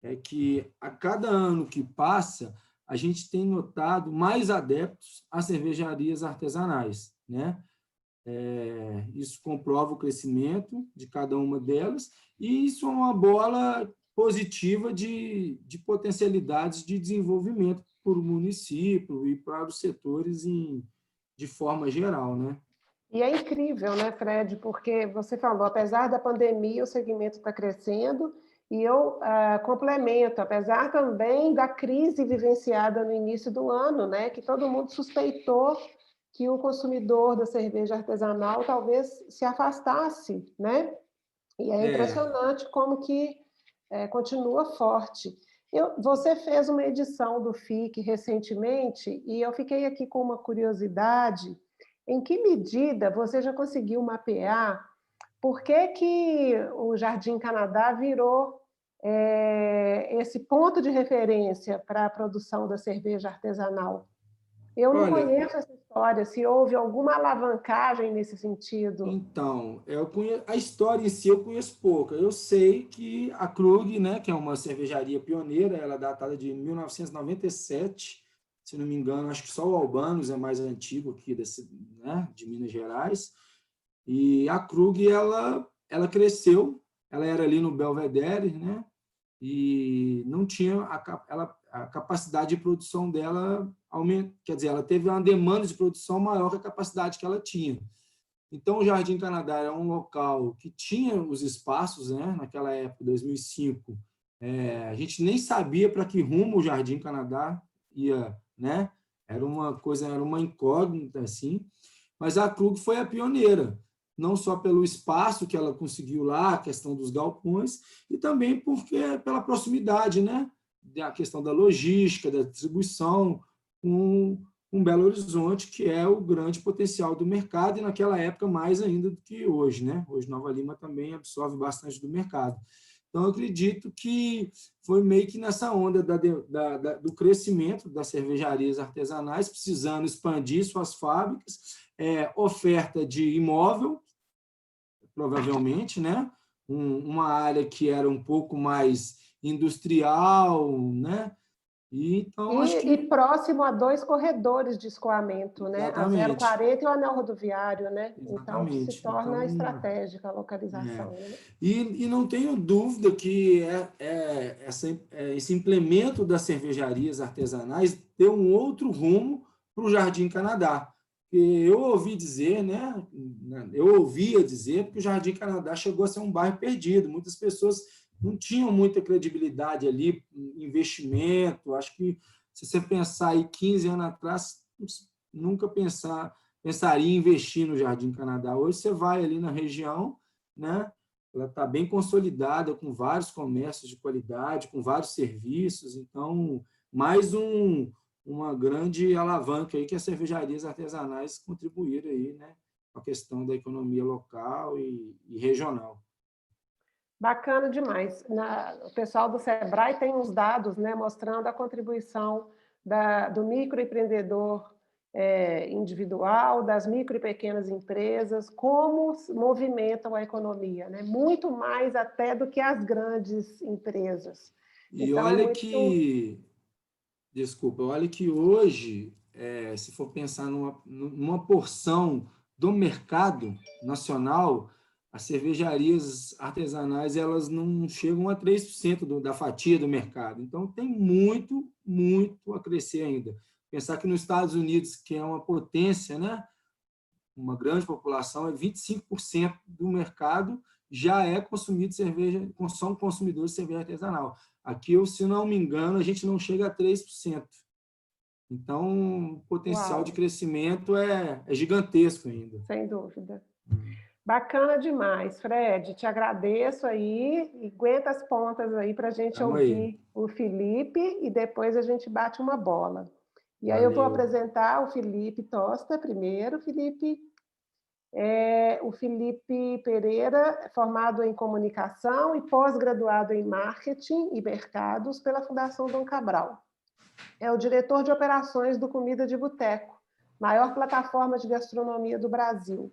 é que, a cada ano que passa, a gente tem notado mais adeptos às cervejarias artesanais, né? Isso comprova o crescimento de cada uma delas, e isso é uma bola positiva de potencialidades de desenvolvimento para o município e para os setores de forma geral, né? E é incrível, né, Fred? Porque você falou, apesar da pandemia, o segmento está crescendo, e eu complemento, apesar também da crise vivenciada no início do ano, né, que todo mundo suspeitou que o consumidor da cerveja artesanal talvez se afastasse, né? E é impressionante como que continua forte. Você fez uma edição do FIC recentemente, e eu fiquei aqui com uma curiosidade. Em que medida você já conseguiu mapear por que o Jardim Canadá virou esse ponto de referência para a produção da cerveja artesanal? Eu não conheço essa história, se houve alguma alavancagem nesse sentido. Então, a história em si eu conheço pouca. Eu sei que a Krug, né, que é uma cervejaria pioneira, ela é datada de 1997, se não me engano, acho que só o Albanos é mais antigo aqui né, de Minas Gerais. E a Krug, ela cresceu, ela era ali no Belvedere, né, e não tinha a capacidade de produção dela, quer dizer, ela teve uma demanda de produção maior que a capacidade que ela tinha. Então, o Jardim Canadá era um local que tinha os espaços, né? Naquela época, 2005, a gente nem sabia para que rumo o Jardim Canadá ia, né? Era uma incógnita, assim, mas a Krug foi a pioneira, não só pelo espaço que ela conseguiu lá, a questão dos galpões, e também pela proximidade, né? A questão da logística, da distribuição, com Belo Horizonte, que é o grande potencial do mercado, e naquela época mais ainda do que hoje, né? Hoje Nova Lima também absorve bastante do mercado. Então, eu acredito que foi meio que nessa onda do crescimento das cervejarias artesanais, precisando expandir suas fábricas, oferta de imóvel, provavelmente, né? Uma área que era um pouco mais industrial, né? E próximo a 2 corredores de escoamento, né? Exatamente. A 040 e o anel rodoviário, né? Exatamente. Então, se torna estratégica a localização. Né? E não tenho dúvida que esse implemento das cervejarias artesanais deu um outro rumo para o Jardim Canadá. Eu ouvia dizer, porque o Jardim Canadá chegou a ser um bairro perdido. Muitas pessoas não tinham muita credibilidade ali, investimento. Acho que, se você pensar aí 15 anos atrás, nunca pensaria em investir no Jardim Canadá. Hoje você vai ali na região, né? Ela está bem consolidada, com vários comércios de qualidade, com vários serviços. Então, mais uma grande alavanca aí que as cervejarias artesanais contribuíram aí, né? Com a questão da economia local e regional. Bacana demais. O pessoal do Sebrae tem uns dados, né, mostrando a contribuição do microempreendedor individual, das micro e pequenas empresas, como movimentam a economia, né? Muito mais até do que as grandes empresas. E então, olha olha que hoje, se for pensar numa porção do mercado nacional, as cervejarias artesanais elas não chegam a 3% da fatia do mercado. Então, tem muito, muito a crescer ainda. Pensar que nos Estados Unidos, que é uma potência, né, uma grande população, 25% do mercado já é consumido cerveja, são consumidores de cerveja artesanal. Aqui, se não me engano, a gente não chega a 3%. Então, o potencial de crescimento é gigantesco ainda. Sem dúvida. Bacana demais, Fred. Te agradeço aí e aguenta as pontas aí para a gente Tamo aí. ouvir o Felipe e depois a gente bate uma bola. E aí eu vou Valeu. apresentar o Felipe Tosta primeiro. Felipe o Felipe Pereira é formado em comunicação e pós-graduado em marketing e mercados pela Fundação Dom Cabral. É o diretor de operações do Comida de Boteco, maior plataforma de gastronomia do Brasil.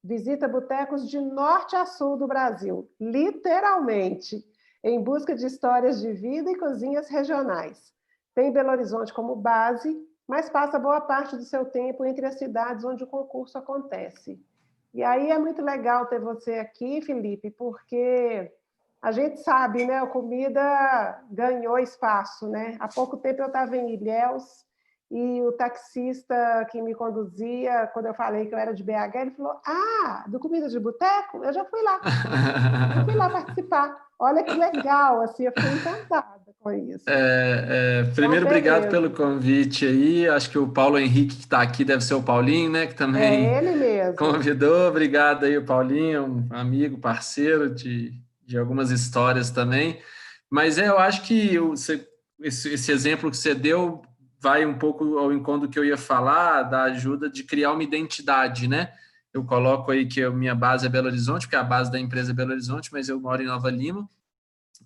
Visita botecos de norte a sul do Brasil, literalmente, em busca de histórias de vida e cozinhas regionais. Tem Belo Horizonte como base, mas passa boa parte do seu tempo entre as cidades onde o concurso acontece. E aí é muito legal ter você aqui, Felipe, porque a gente sabe, né? A comida ganhou espaço, né? Há pouco tempo eu estava em Ilhéus e o taxista que me conduzia, quando eu falei que eu era de BH, ele falou: "Ah, do Comida de Boteco? Eu já fui lá. Eu fui lá participar. Olha que legal, assim, eu fiquei encantada com isso." Então, Primeiro, obrigado pelo beleza. convite aí. Acho que o Paulo Henrique que está aqui deve ser o Paulinho, né? Que também É ele mesmo. convidou. Obrigado aí, o Paulinho, um amigo, parceiro de algumas histórias também. Mas eu acho que esse exemplo que você deu vai um pouco ao encontro do que eu ia falar, da ajuda de criar uma identidade, né? Eu coloco aí que a minha base é Belo Horizonte, porque a base da empresa é Belo Horizonte, mas eu moro em Nova Lima.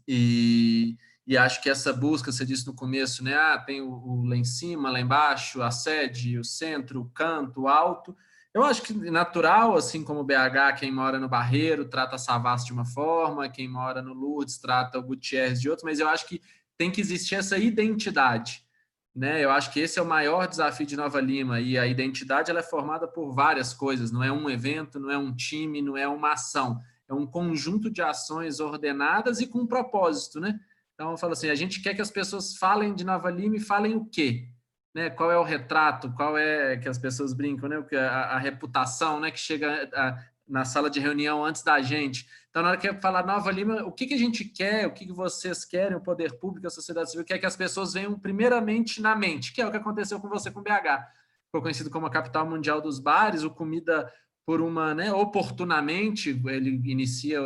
E acho que essa busca, você disse no começo, né? Tem o lá em cima, lá embaixo, a sede, o centro, o canto, o alto. Eu acho que natural, assim como o BH, quem mora no Barreiro trata a Savassi de uma forma, quem mora no Lourdes trata o Gutierrez de outra, mas eu acho que tem que existir essa identidade, né? Eu acho que esse é o maior desafio de Nova Lima, e a identidade ela é formada por várias coisas, não é um evento, não é um time, não é uma ação. É um conjunto de ações ordenadas e com um propósito, né? Então, eu falo assim, a gente quer que as pessoas falem de Nova Lima e falem o quê? Né? Qual é o retrato? Qual é, que as pessoas brincam, né? A reputação, né? Que chega na sala de reunião antes da gente. Então, na hora que eu falar Nova Lima, o que a gente quer, o que vocês querem, o poder público, a sociedade civil, quer que as pessoas venham primeiramente na mente, que é o que aconteceu com você com BH. Ficou conhecido como a capital mundial dos bares, o comida por uma, né, oportunamente, ele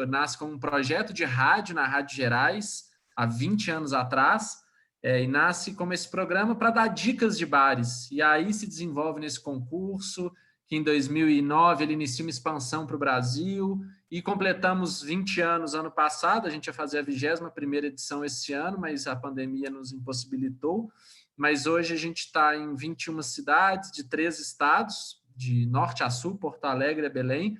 nasce como um projeto de rádio na Rádio Gerais, há 20 anos atrás, e nasce como esse programa para dar dicas de bares. E aí se desenvolve nesse concurso, que em 2009 ele inicia uma expansão para o Brasil, e completamos 20 anos ano passado, a gente ia fazer a 21ª edição esse ano, mas a pandemia nos impossibilitou. Mas hoje a gente está em 21 cidades de 3 estados, de norte a sul, Porto Alegre a Belém.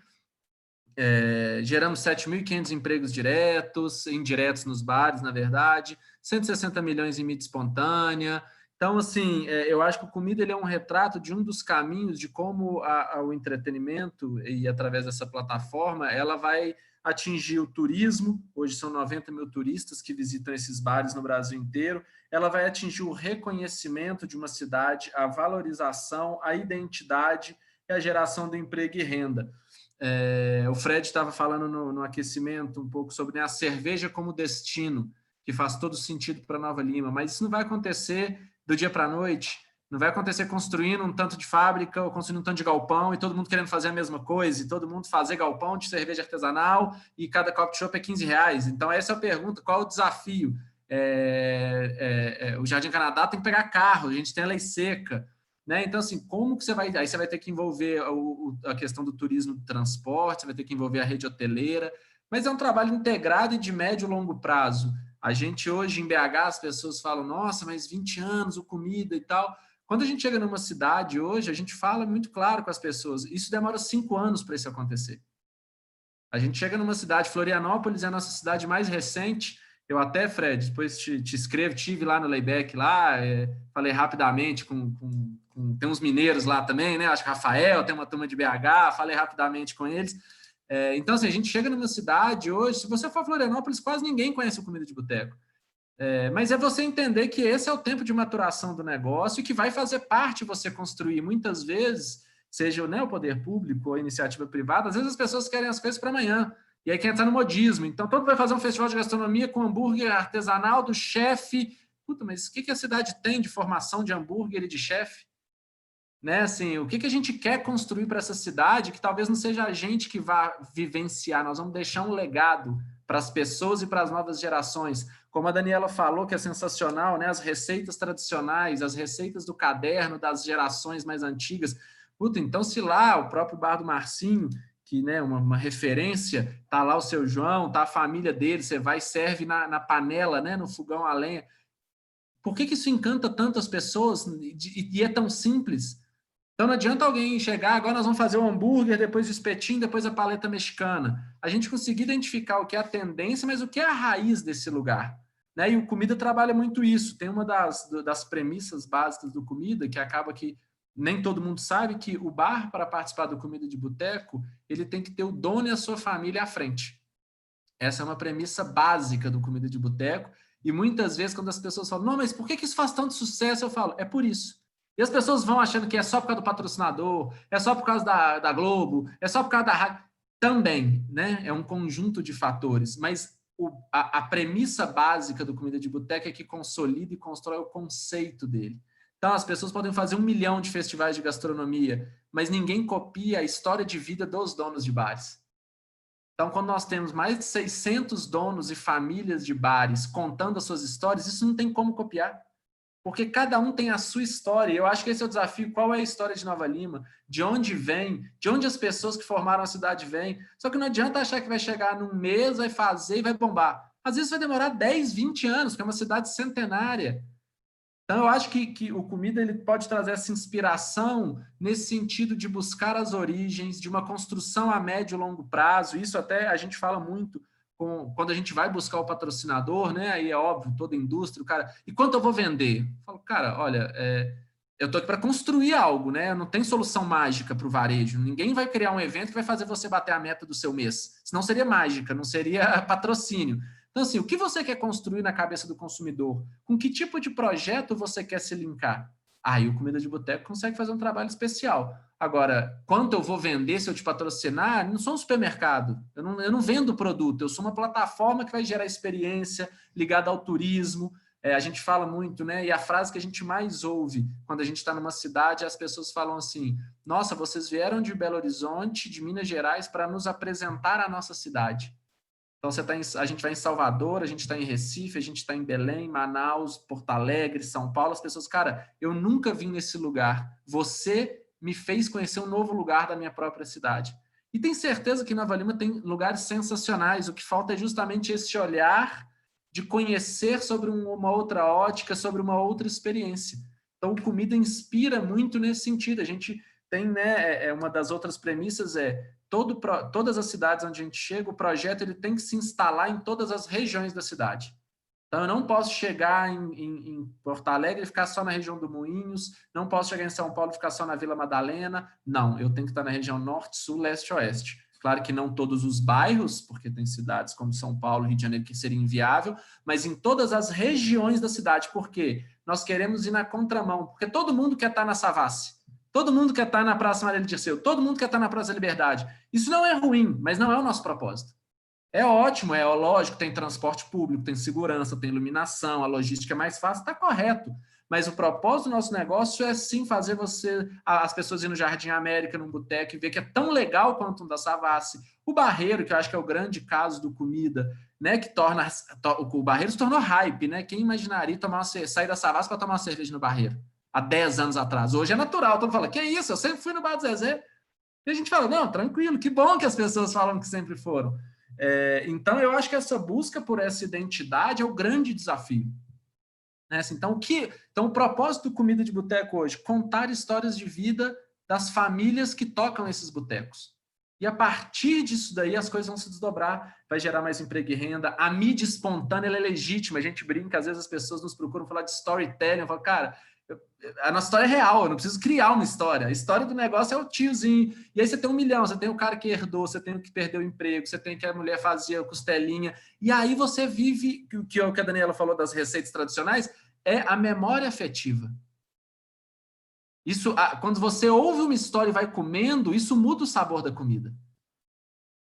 Geramos 7.500 empregos diretos, indiretos nos bares, na verdade, 160 milhões em mídia espontânea. Então, assim, eu acho que o Comida ele é um retrato de um dos caminhos de como o entretenimento, e através dessa plataforma, ela vai atingir o turismo. Hoje são 90 mil turistas que visitam esses bares no Brasil inteiro. Ela vai atingir o reconhecimento de uma cidade, a valorização, a identidade e a geração do emprego e renda. O Fred estava falando no aquecimento um pouco sobre, né, a cerveja como destino, que faz todo sentido para Nova Lima, mas isso não vai acontecer do dia para a noite, não vai acontecer construindo um tanto de fábrica ou construindo um tanto de galpão e todo mundo querendo fazer a mesma coisa, e todo mundo fazer galpão de cerveja artesanal e cada copo de chopp é R$15. Então, essa é a pergunta, qual é o desafio? O Jardim Canadá tem que pegar carro, a gente tem a lei seca, né? Então, assim, como que você vai... Aí você vai ter que envolver a questão do turismo do transporte, você vai ter que envolver a rede hoteleira, mas é um trabalho integrado e de médio e longo prazo. A gente hoje em BH, as pessoas falam, nossa, mas 20 anos, o comida e tal. Quando a gente chega numa cidade hoje, a gente fala muito claro com as pessoas, isso demora 5 anos para isso acontecer. A gente chega numa cidade, Florianópolis é a nossa cidade mais recente. Eu até, Fred, depois te escrevo, tive lá no Layback, lá, falei rapidamente tem uns mineiros lá também, né? Acho que Rafael, tem uma turma de BH, falei rapidamente com eles. Então, assim, a gente chega numa cidade hoje, se você for a Florianópolis, quase ninguém conhece o Comida de Boteco. Mas é você entender que esse é o tempo de maturação do negócio e que vai fazer parte você construir, muitas vezes, seja, né, o poder público ou a iniciativa privada, às vezes as pessoas querem as coisas para amanhã. E aí quer entrar no modismo. Então, todo mundo vai fazer um festival de gastronomia com hambúrguer artesanal do chefe. Puta, mas o que a cidade tem de formação de hambúrguer e de chefe? né? Assim, o que a gente quer construir para essa cidade que talvez não seja a gente que vá vivenciar, nós vamos deixar um legado para as pessoas e para as novas gerações. Como a Daniela falou, que é sensacional, né? As receitas tradicionais, as receitas do caderno das gerações mais antigas. Puta, então se lá o próprio Bar do Marcinho, que, né, uma referência, tá lá o seu João, tá a família dele, você vai e serve na panela, né, no fogão a lenha. Por que isso encanta tantas pessoas e é tão simples? Então não adianta alguém chegar, agora nós vamos fazer o hambúrguer, depois o espetinho, depois a paleta mexicana. A gente conseguir identificar o que é a tendência, mas o que é a raiz desse lugar. Né? E o Comida trabalha muito isso. Tem uma das premissas básicas do Comida, que acaba que nem todo mundo sabe, que o bar, para participar do Comida de Boteco, ele tem que ter o dono e a sua família à frente. Essa é uma premissa básica do Comida de Boteco. E muitas vezes, quando as pessoas falam, não, mas por que isso faz tanto sucesso? Eu falo, é por isso. E as pessoas vão achando que é só por causa do patrocinador, é só por causa da Globo, é só por causa da rádio. Também, né? É um conjunto de fatores. Mas a premissa básica do Comida de Boteco é que consolida e constrói o conceito dele. Então, as pessoas podem fazer 1 milhão de festivais de gastronomia, mas ninguém copia a história de vida dos donos de bares. Então, quando nós temos mais de 600 donos e famílias de bares contando as suas histórias, isso não tem como copiar. Porque cada um tem a sua história. Eu acho que esse é o desafio. Qual é a história de Nova Lima? De onde vem? De onde as pessoas que formaram a cidade vêm? Só que não adianta achar que vai chegar num mês, vai fazer e vai bombar. Às vezes vai demorar 10, 20 anos, porque é uma cidade centenária. Então, eu acho que o Comida ele pode trazer essa inspiração nesse sentido de buscar as origens, de uma construção a médio e longo prazo. Isso até a gente fala muito quando a gente vai buscar o patrocinador, né? Aí é óbvio, toda a indústria, o cara, e quanto eu vou vender? Eu falo, cara, olha, eu estou aqui para construir algo, né? Não tem solução mágica para o varejo. Ninguém vai criar um evento que vai fazer você bater a meta do seu mês. Senão seria mágica, não seria patrocínio. Então, assim, o que você quer construir na cabeça do consumidor? Com que tipo de projeto você quer se linkar? Aí o Comida de Boteco consegue fazer um trabalho especial. Agora, quanto eu vou vender se eu te patrocinar? Não sou um supermercado. Eu não vendo produto. Eu sou uma plataforma que vai gerar experiência ligada ao turismo. A gente fala muito, né? E a frase que a gente mais ouve quando a gente está numa cidade, as pessoas falam assim, nossa, vocês vieram de Belo Horizonte, de Minas Gerais, para nos apresentar a nossa cidade. Então, a gente vai em Salvador, a gente está em Recife, a gente está em Belém, Manaus, Porto Alegre, São Paulo. As pessoas, cara, eu nunca vim nesse lugar. Você me fez conhecer um novo lugar da minha própria cidade. E tenho certeza que Nova Lima tem lugares sensacionais. O que falta é justamente esse olhar de conhecer sobre uma outra ótica, sobre uma outra experiência. Então, o Comida inspira muito nesse sentido. A gente tem, né, uma das outras premissas todas as cidades onde a gente chega, o projeto ele tem que se instalar em todas as regiões da cidade. Então, eu não posso chegar em Porto Alegre e ficar só na região do Moinhos, não posso chegar em São Paulo e ficar só na Vila Madalena. Não, eu tenho que estar na região norte, sul, leste, oeste. Claro que não todos os bairros, porque tem cidades como São Paulo, Rio de Janeiro, que seria inviável, mas em todas as regiões da cidade. Por quê? Nós queremos ir na contramão, porque todo mundo quer estar na Savassi. Todo mundo quer estar na Praça Maria de Dirceu, todo mundo quer estar na Praça da Liberdade. Isso não é ruim, mas não é o nosso propósito. É ótimo, é lógico, tem transporte público, tem segurança, tem iluminação, a logística é mais fácil, está correto. Mas o propósito do nosso negócio é sim fazer as pessoas ir no Jardim América, num boteco, e ver que é tão legal quanto o da Savassi. O Barreiro, que eu acho que é o grande caso do Comida, né, que o Barreiro se tornou hype, né? Quem imaginaria sair da Savassi para tomar uma cerveja no Barreiro? Há 10 anos atrás. Hoje é natural. Todo mundo fala, que é isso? Eu sempre fui no Bar do Zezé. E a gente fala, não, tranquilo, que bom que as pessoas falam que sempre foram. Então, eu acho que essa busca por essa identidade é o grande desafio. Né? Então, o propósito do Comida de Boteco hoje, contar histórias de vida das famílias que tocam esses botecos. E a partir disso daí, as coisas vão se desdobrar, vai gerar mais emprego e renda. A mídia espontânea, ela é legítima. A gente brinca, às vezes as pessoas nos procuram falar de storytelling. Eu falo, cara, a nossa história é real, eu não preciso criar uma história. A história do negócio é o tiozinho. E aí você tem 1 milhão, você tem o cara que herdou, você tem o que perdeu o emprego, você tem que a mulher fazia costelinha. E aí você vive, que é o que a Daniela falou das receitas tradicionais, é a memória afetiva. Isso, quando você ouve uma história e vai comendo, isso muda o sabor da comida.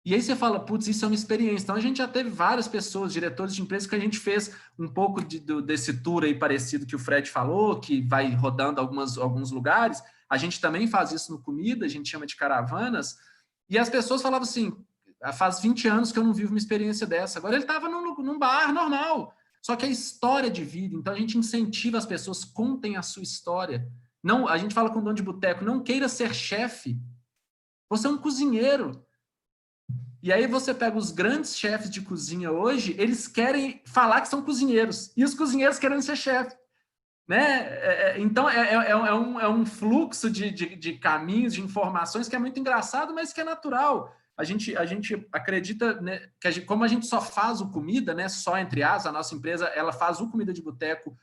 E aí você fala, putz, isso é uma experiência. Então, a gente já teve várias pessoas, diretores de empresas, que a gente fez um pouco desse tour aí parecido que o Fred falou, que vai rodando alguns lugares. A gente também faz isso no Comida, a gente chama de caravanas, e as pessoas falavam assim, faz 20 anos que eu não vivo uma experiência dessa. Agora ele estava num bar normal, só que é história de vida, então a gente incentiva as pessoas, contem a sua história. Não, a gente fala com o dono de boteco, não queira ser chefe, você é um cozinheiro. E aí você pega os grandes chefes de cozinha hoje, eles querem falar que são cozinheiros, e os cozinheiros querem ser chefe. Né? Então, é um fluxo de caminhos, de informações que é muito engraçado, mas que é natural. A gente acredita, né, que como a gente só faz o Comida, né, só entre a nossa empresa, ela faz o Comida de Boteco,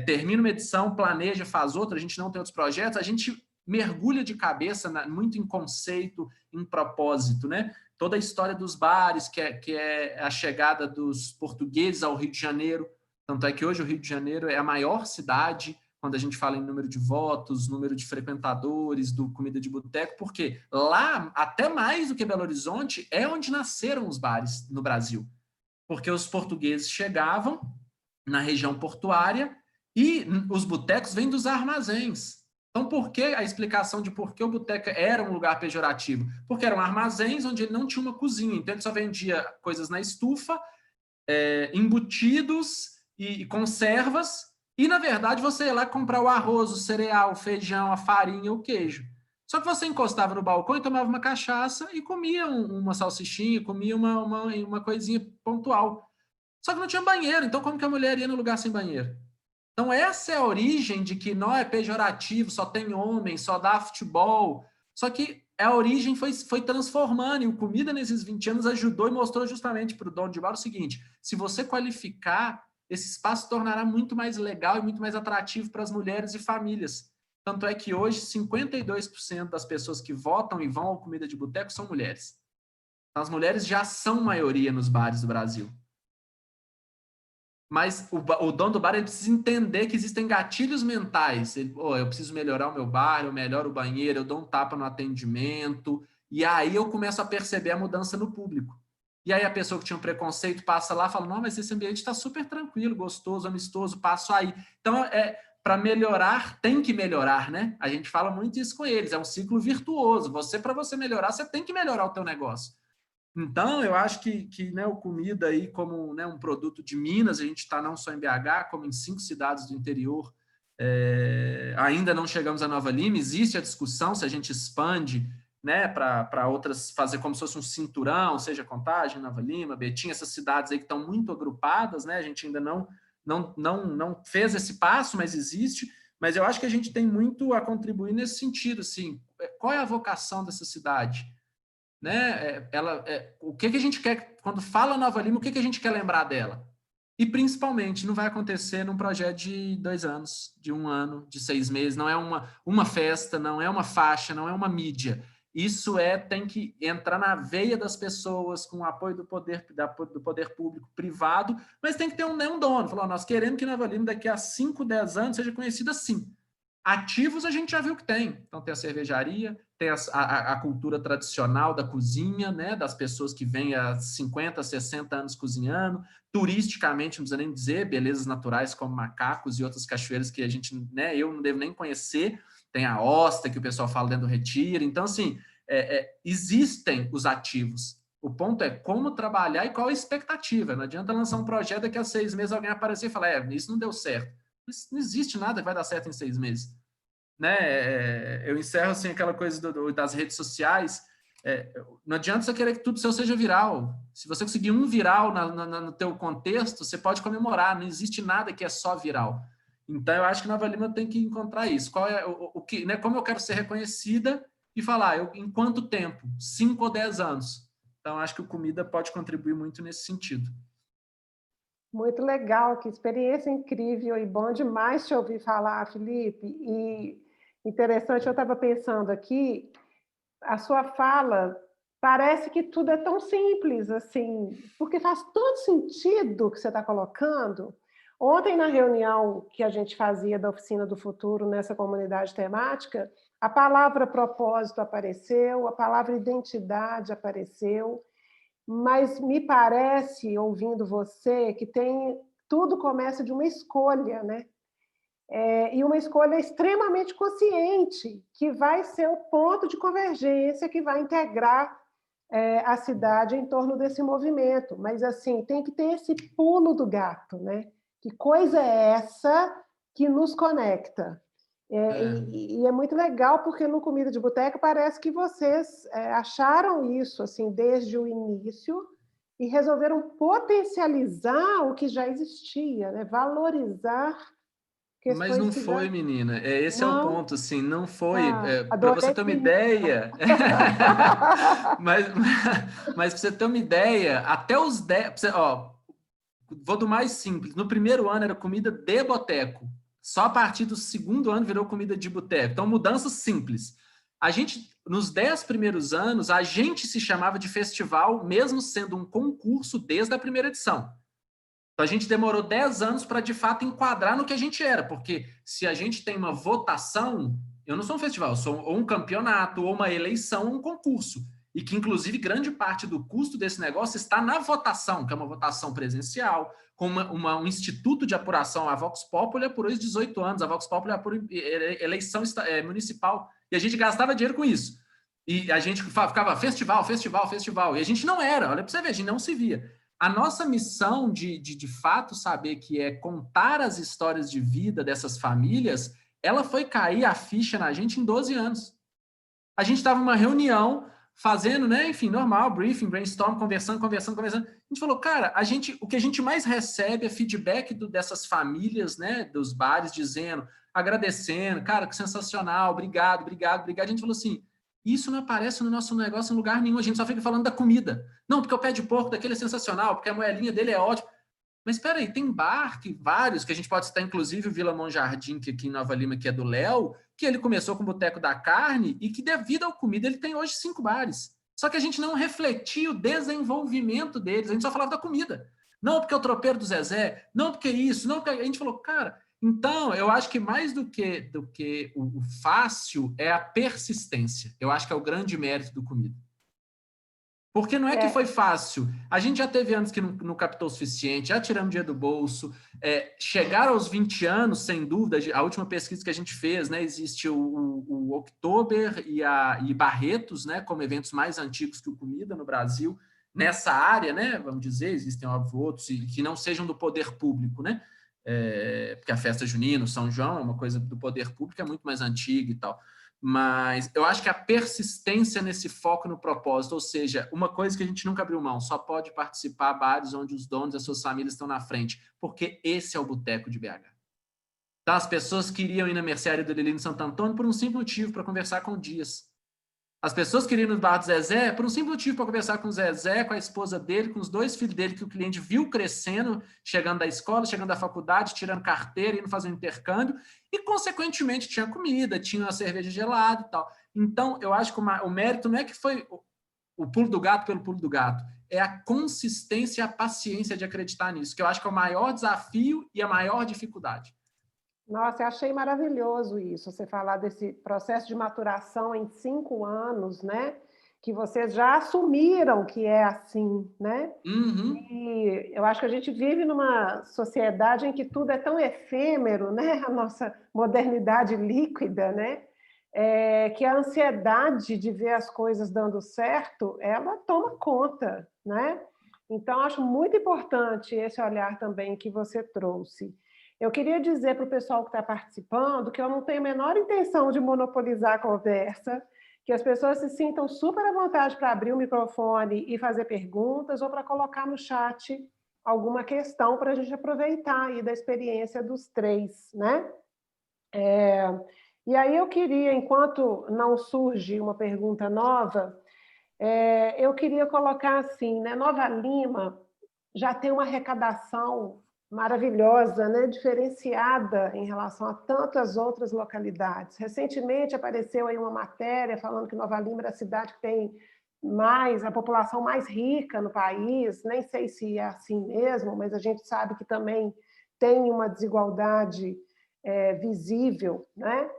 termina uma edição, planeja, faz outra, a gente não tem outros projetos, a gente mergulha de cabeça muito em conceito, em propósito, né? Toda a história dos bares, que é a chegada dos portugueses ao Rio de Janeiro. Tanto é que hoje o Rio de Janeiro é a maior cidade quando a gente fala em número de votos, número de frequentadores do Comida de Boteco, porque lá, até mais do que Belo Horizonte, é onde nasceram os bares no Brasil. Porque os portugueses chegavam na região portuária e os botecos vêm dos armazéns. Então, por que a explicação de por que o boteco era um lugar pejorativo? Porque eram armazéns onde ele não tinha uma cozinha, então ele só vendia coisas na estufa, embutidos e conservas, e, na verdade, você ia lá comprar o arroz, o cereal, o feijão, a farinha, o queijo. Só que você encostava no balcão e tomava uma cachaça e comia uma salsichinha, comia uma coisinha pontual. Só que não tinha banheiro, então como que a mulher ia no lugar sem banheiro? Então essa é a origem de que não é pejorativo, só tem homem, só dá futebol. Só que a origem foi transformando, e o Comida nesses 20 anos ajudou e mostrou justamente para o dono de bar o seguinte: se você qualificar, esse espaço se tornará muito mais legal e muito mais atrativo para as mulheres e famílias. Tanto é que hoje 52% das pessoas que votam e vão ao Comida de Boteco são mulheres. Então, as mulheres já são maioria nos bares do Brasil. Mas o dono do bar ele precisa entender que existem gatilhos mentais. Eu preciso melhorar o meu bar, eu melhoro o banheiro, eu dou um tapa no atendimento, e aí eu começo a perceber a mudança no público. E aí a pessoa que tinha um preconceito passa lá e fala: não, mas esse ambiente está super tranquilo, gostoso, amistoso, passo aí. Então, para melhorar, tem que melhorar, né? A gente fala muito isso com eles, é um ciclo virtuoso. Para você melhorar, você tem que melhorar o teu negócio. Então, eu acho que né, o Comida aí, como, né, um produto de Minas, a gente está não só em BH, como em 5 cidades do interior. Ainda não chegamos a Nova Lima, existe a discussão se a gente expande, né, para outras, fazer como se fosse um cinturão, seja Contagem, Nova Lima, Betim, essas cidades aí que estão muito agrupadas, né, a gente ainda não fez esse passo, mas existe. Mas eu acho que a gente tem muito a contribuir nesse sentido, assim, qual é a vocação dessa cidade? Né? O que a gente quer, quando fala Nova Lima, o que a gente quer lembrar dela? E, principalmente, não vai acontecer num projeto de 2 anos, de 1 ano, de 6 meses, não é uma festa, não é uma faixa, não é uma mídia. Isso tem que entrar na veia das pessoas, com o apoio do poder público privado, mas tem que ter um dono. Falou: nós queremos que Nova Lima, daqui a 5, 10 anos, seja conhecida assim. Ativos a gente já viu que tem. Então tem a cervejaria, tem a cultura tradicional da cozinha, né, das pessoas que vêm há 50, 60 anos cozinhando. Turisticamente, não precisa nem dizer, belezas naturais como macacos e outras cachoeiras que a gente, né, eu não devo nem conhecer. Tem a Osta, que o pessoal fala dentro do Retiro. Então, assim, existem os ativos. O ponto é como trabalhar e qual a expectativa. Não adianta lançar um projeto, daqui a 6 meses alguém aparecer e falar: isso não deu certo. Não existe nada que vai dar certo em 6 meses. Né? Eu encerro assim aquela coisa das redes sociais. Não adianta você querer que tudo seu seja viral. Se você conseguir um viral no teu contexto, você pode comemorar. Não existe nada que é só viral. Então, eu acho que Nova Lima tem que encontrar isso. Qual é né? Como eu quero ser reconhecida e falar, em quanto tempo? 5 ou 10 anos. Então, acho que o Comida pode contribuir muito nesse sentido. Muito legal, que experiência incrível e bom demais te ouvir falar, Felipe. E interessante, eu estava pensando aqui, a sua fala parece que tudo é tão simples, assim, porque faz todo sentido o que você está colocando. Ontem, na reunião que a gente fazia da Oficina do Futuro nessa comunidade temática, a palavra propósito apareceu, a palavra identidade apareceu, mas me parece, ouvindo você, que tudo começa de uma escolha, né? e uma escolha extremamente consciente, que vai ser o ponto de convergência que vai integrar a cidade em torno desse movimento. Mas, assim, tem que ter esse pulo do gato, né? Que coisa é essa que nos conecta? E é muito legal, porque no Comida de Boteco parece que vocês acharam isso assim desde o início e resolveram potencializar o que já existia, né? Valorizar questões. Mas não que foi, já... menina. Esse é o Não? ponto, assim, não foi. Para você Adorei ter uma isso. ideia, mas para você ter uma ideia, até os 10, ó, vou do mais simples. No primeiro ano era comida de boteco. Só a partir do segundo ano virou comida de boteco. Então, mudanças simples. A gente, nos 10 primeiros anos, a gente se chamava de festival, mesmo sendo um concurso desde a primeira edição. Então, a gente demorou 10 anos para, de fato, enquadrar no que a gente era, porque se a gente tem uma votação, eu não sou um festival, eu sou ou um campeonato, ou uma eleição, ou um concurso. E que, inclusive, grande parte do custo desse negócio está na votação, que é uma votação presencial, com um instituto de apuração, a Vox Populi apurou isso 18 anos, a Vox Populi apurou eleição municipal, e a gente gastava dinheiro com isso. E a gente ficava festival, festival, festival, e a gente não era, olha para você ver, a gente não se via. A nossa missão de fato saber que é contar as histórias de vida dessas famílias, ela foi cair a ficha na gente em 12 anos. A gente estava numa reunião, fazendo, né, enfim, normal, briefing, brainstorm, conversando. A gente falou, cara, o que a gente mais recebe é feedback dessas famílias, né, dos bares, dizendo, agradecendo, cara, que sensacional, obrigado. A gente falou assim, isso não aparece no nosso negócio em lugar nenhum, a gente só fica falando da comida. Não, porque o pé de porco daquele é sensacional, porque a moelinha dele é ótima. Mas espera aí, tem bar, vários, que a gente pode citar, inclusive o Vila Monjardim, que aqui em Nova Lima, que é do Léo, que ele começou com o Boteco da Carne e que, devido à comida, ele tem hoje 5 bares. Só que a gente não refletia o desenvolvimento deles, a gente só falava da comida. Não, porque é o tropeiro do Zezé, não, porque isso, não, porque... A gente falou, cara, então, eu acho que mais do que o fácil é a persistência. Eu acho que é o grande mérito do comida. Porque não é que foi fácil. A gente já teve anos que não captou o suficiente, já tiramos dinheiro do bolso. Chegar aos 20 anos, sem dúvida, a última pesquisa que a gente fez, né, existe o Oktober e Barretos, né, como eventos mais antigos que o Comida no Brasil, nessa área, né, vamos dizer, existem óbvio outros que não sejam do poder público, né, porque a festa junina, o São João, é uma coisa do poder público, é muito mais antiga e tal. Mas eu acho que a persistência nesse foco no propósito, ou seja, uma coisa que a gente nunca abriu mão, só pode participar bares onde os donos e as suas famílias estão na frente, porque esse é o boteco de BH. Então, as pessoas queriam ir na mercearia do Lili em Santo Antônio por um simples motivo, para conversar com o Dias. As pessoas queriam ir no bar do Zezé por um simples motivo, para conversar com o Zezé, com a esposa dele, com os 2 filhos dele, que o cliente viu crescendo, chegando da escola, chegando da faculdade, tirando carteira, indo fazer um intercâmbio, e, consequentemente, tinha comida, tinha uma cerveja gelada e tal. Então, eu acho que o mérito não é que foi o pulo do gato pelo pulo do gato, é a consistência e a paciência de acreditar nisso, que eu acho que é o maior desafio e a maior dificuldade. Nossa, eu achei maravilhoso isso, você falar desse processo de maturação em 5 anos, né? Que vocês já assumiram que é assim, né? Uhum. E eu acho que a gente vive numa sociedade em que tudo é tão efêmero, né? A nossa modernidade líquida, né? Que a ansiedade de ver as coisas dando certo, ela toma conta, né? Então, acho muito importante esse olhar também que você trouxe. Eu queria dizer para o pessoal que está participando que eu não tenho a menor intenção de monopolizar a conversa, que as pessoas se sintam super à vontade para abrir o microfone e fazer perguntas ou para colocar no chat alguma questão para a gente aproveitar aí da experiência dos 3, né? E aí eu queria, enquanto não surge uma pergunta nova, eu queria colocar assim, né? Nova Lima já tem uma arrecadação maravilhosa, né? Diferenciada em relação a tantas outras localidades. Recentemente apareceu aí uma matéria falando que Nova Lima é a cidade que tem a população mais rica no país, nem sei se é assim mesmo, mas a gente sabe que também tem uma desigualdade visível, né?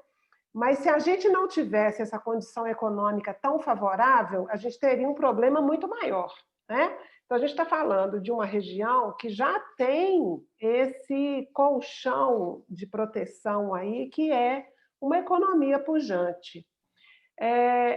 Mas se a gente não tivesse essa condição econômica tão favorável, a gente teria um problema muito maior, né? Então, a gente está falando de uma região que já tem esse colchão de proteção aí, que é uma economia pujante.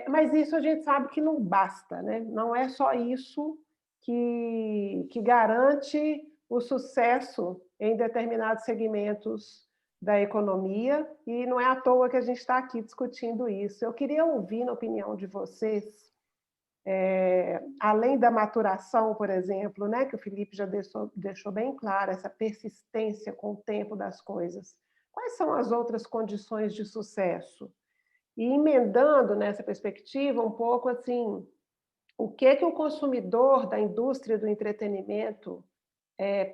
Mas isso a gente sabe que não basta, né? Não é só isso que garante o sucesso em determinados segmentos da economia, e não é à toa que a gente está aqui discutindo isso. Eu queria ouvir, na opinião de vocês, além da maturação, por exemplo, né, que o Felipe já deixou bem claro, essa persistência com o tempo das coisas, quais são as outras condições de sucesso? E emendando nessa perspectiva um pouco assim, o que o consumidor da indústria do entretenimento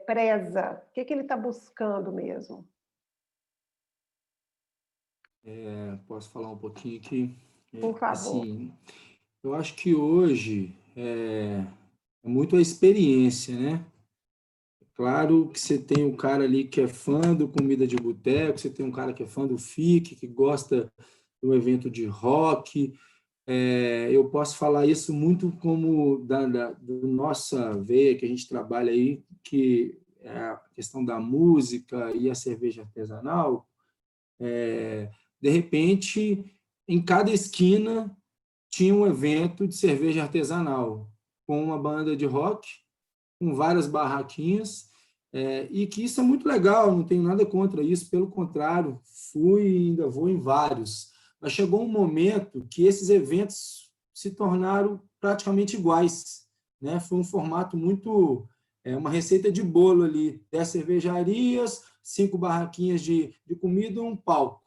preza? O que ele está buscando mesmo? Posso falar um pouquinho aqui? Por favor. Assim, eu acho que hoje é muito a experiência, né? Claro que você tem um cara ali que é fã do Comida de Boteco, você tem um cara que é fã do FIC, que gosta do evento de rock. Eu posso falar isso muito como do nossa veia que a gente trabalha aí, que é a questão da música e a cerveja artesanal. De repente, em cada esquina tinha um evento de cerveja artesanal, com uma banda de rock, com várias barraquinhas, e que isso é muito legal, não tenho nada contra isso, pelo contrário, fui e ainda vou em vários. Mas chegou um momento que esses eventos se tornaram praticamente iguais, né? Foi um formato muito, uma receita de bolo ali, 10 cervejarias, 5 barraquinhas de comida e um palco.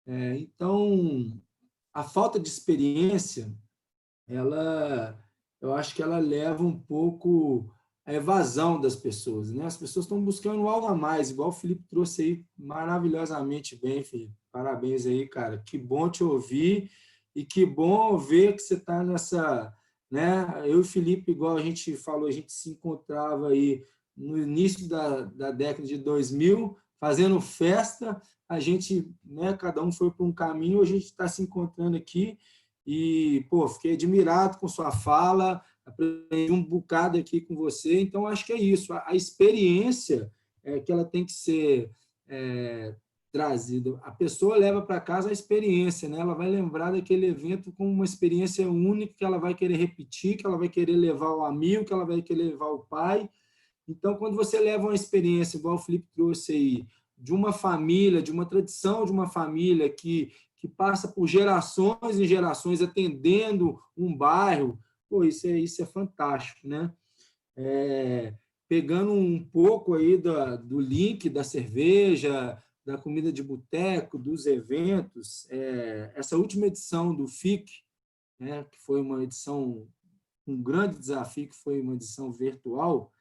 Então, a falta de experiência, eu acho que ela leva um pouco a evasão das pessoas, né? As pessoas estão buscando algo a mais, igual o Felipe trouxe aí maravilhosamente bem, Felipe. Parabéns aí, cara. Que bom te ouvir e que bom ver que você está nessa, né? Eu e o Felipe, igual a gente falou, a gente se encontrava aí no início da década de 2000, fazendo festa, a gente, né, cada um foi para um caminho, a gente está se encontrando aqui e, pô, fiquei admirado com sua fala, aprendi um bocado aqui com você, então acho que é isso, a experiência que ela tem que ser trazida. A pessoa leva para casa a experiência, né? Ela vai lembrar daquele evento como uma experiência única, que ela vai querer repetir, que ela vai querer levar o amigo, que ela vai querer levar o pai. Então, quando você leva uma experiência, igual o Felipe trouxe aí, de uma família, de uma tradição de uma família que passa por gerações e gerações atendendo um bairro, pô, isso é fantástico, né? Pegando um pouco aí do link da cerveja, da comida de boteco, dos eventos, essa última edição do FIC, né, que foi uma edição, um grande desafio, que foi uma edição virtual,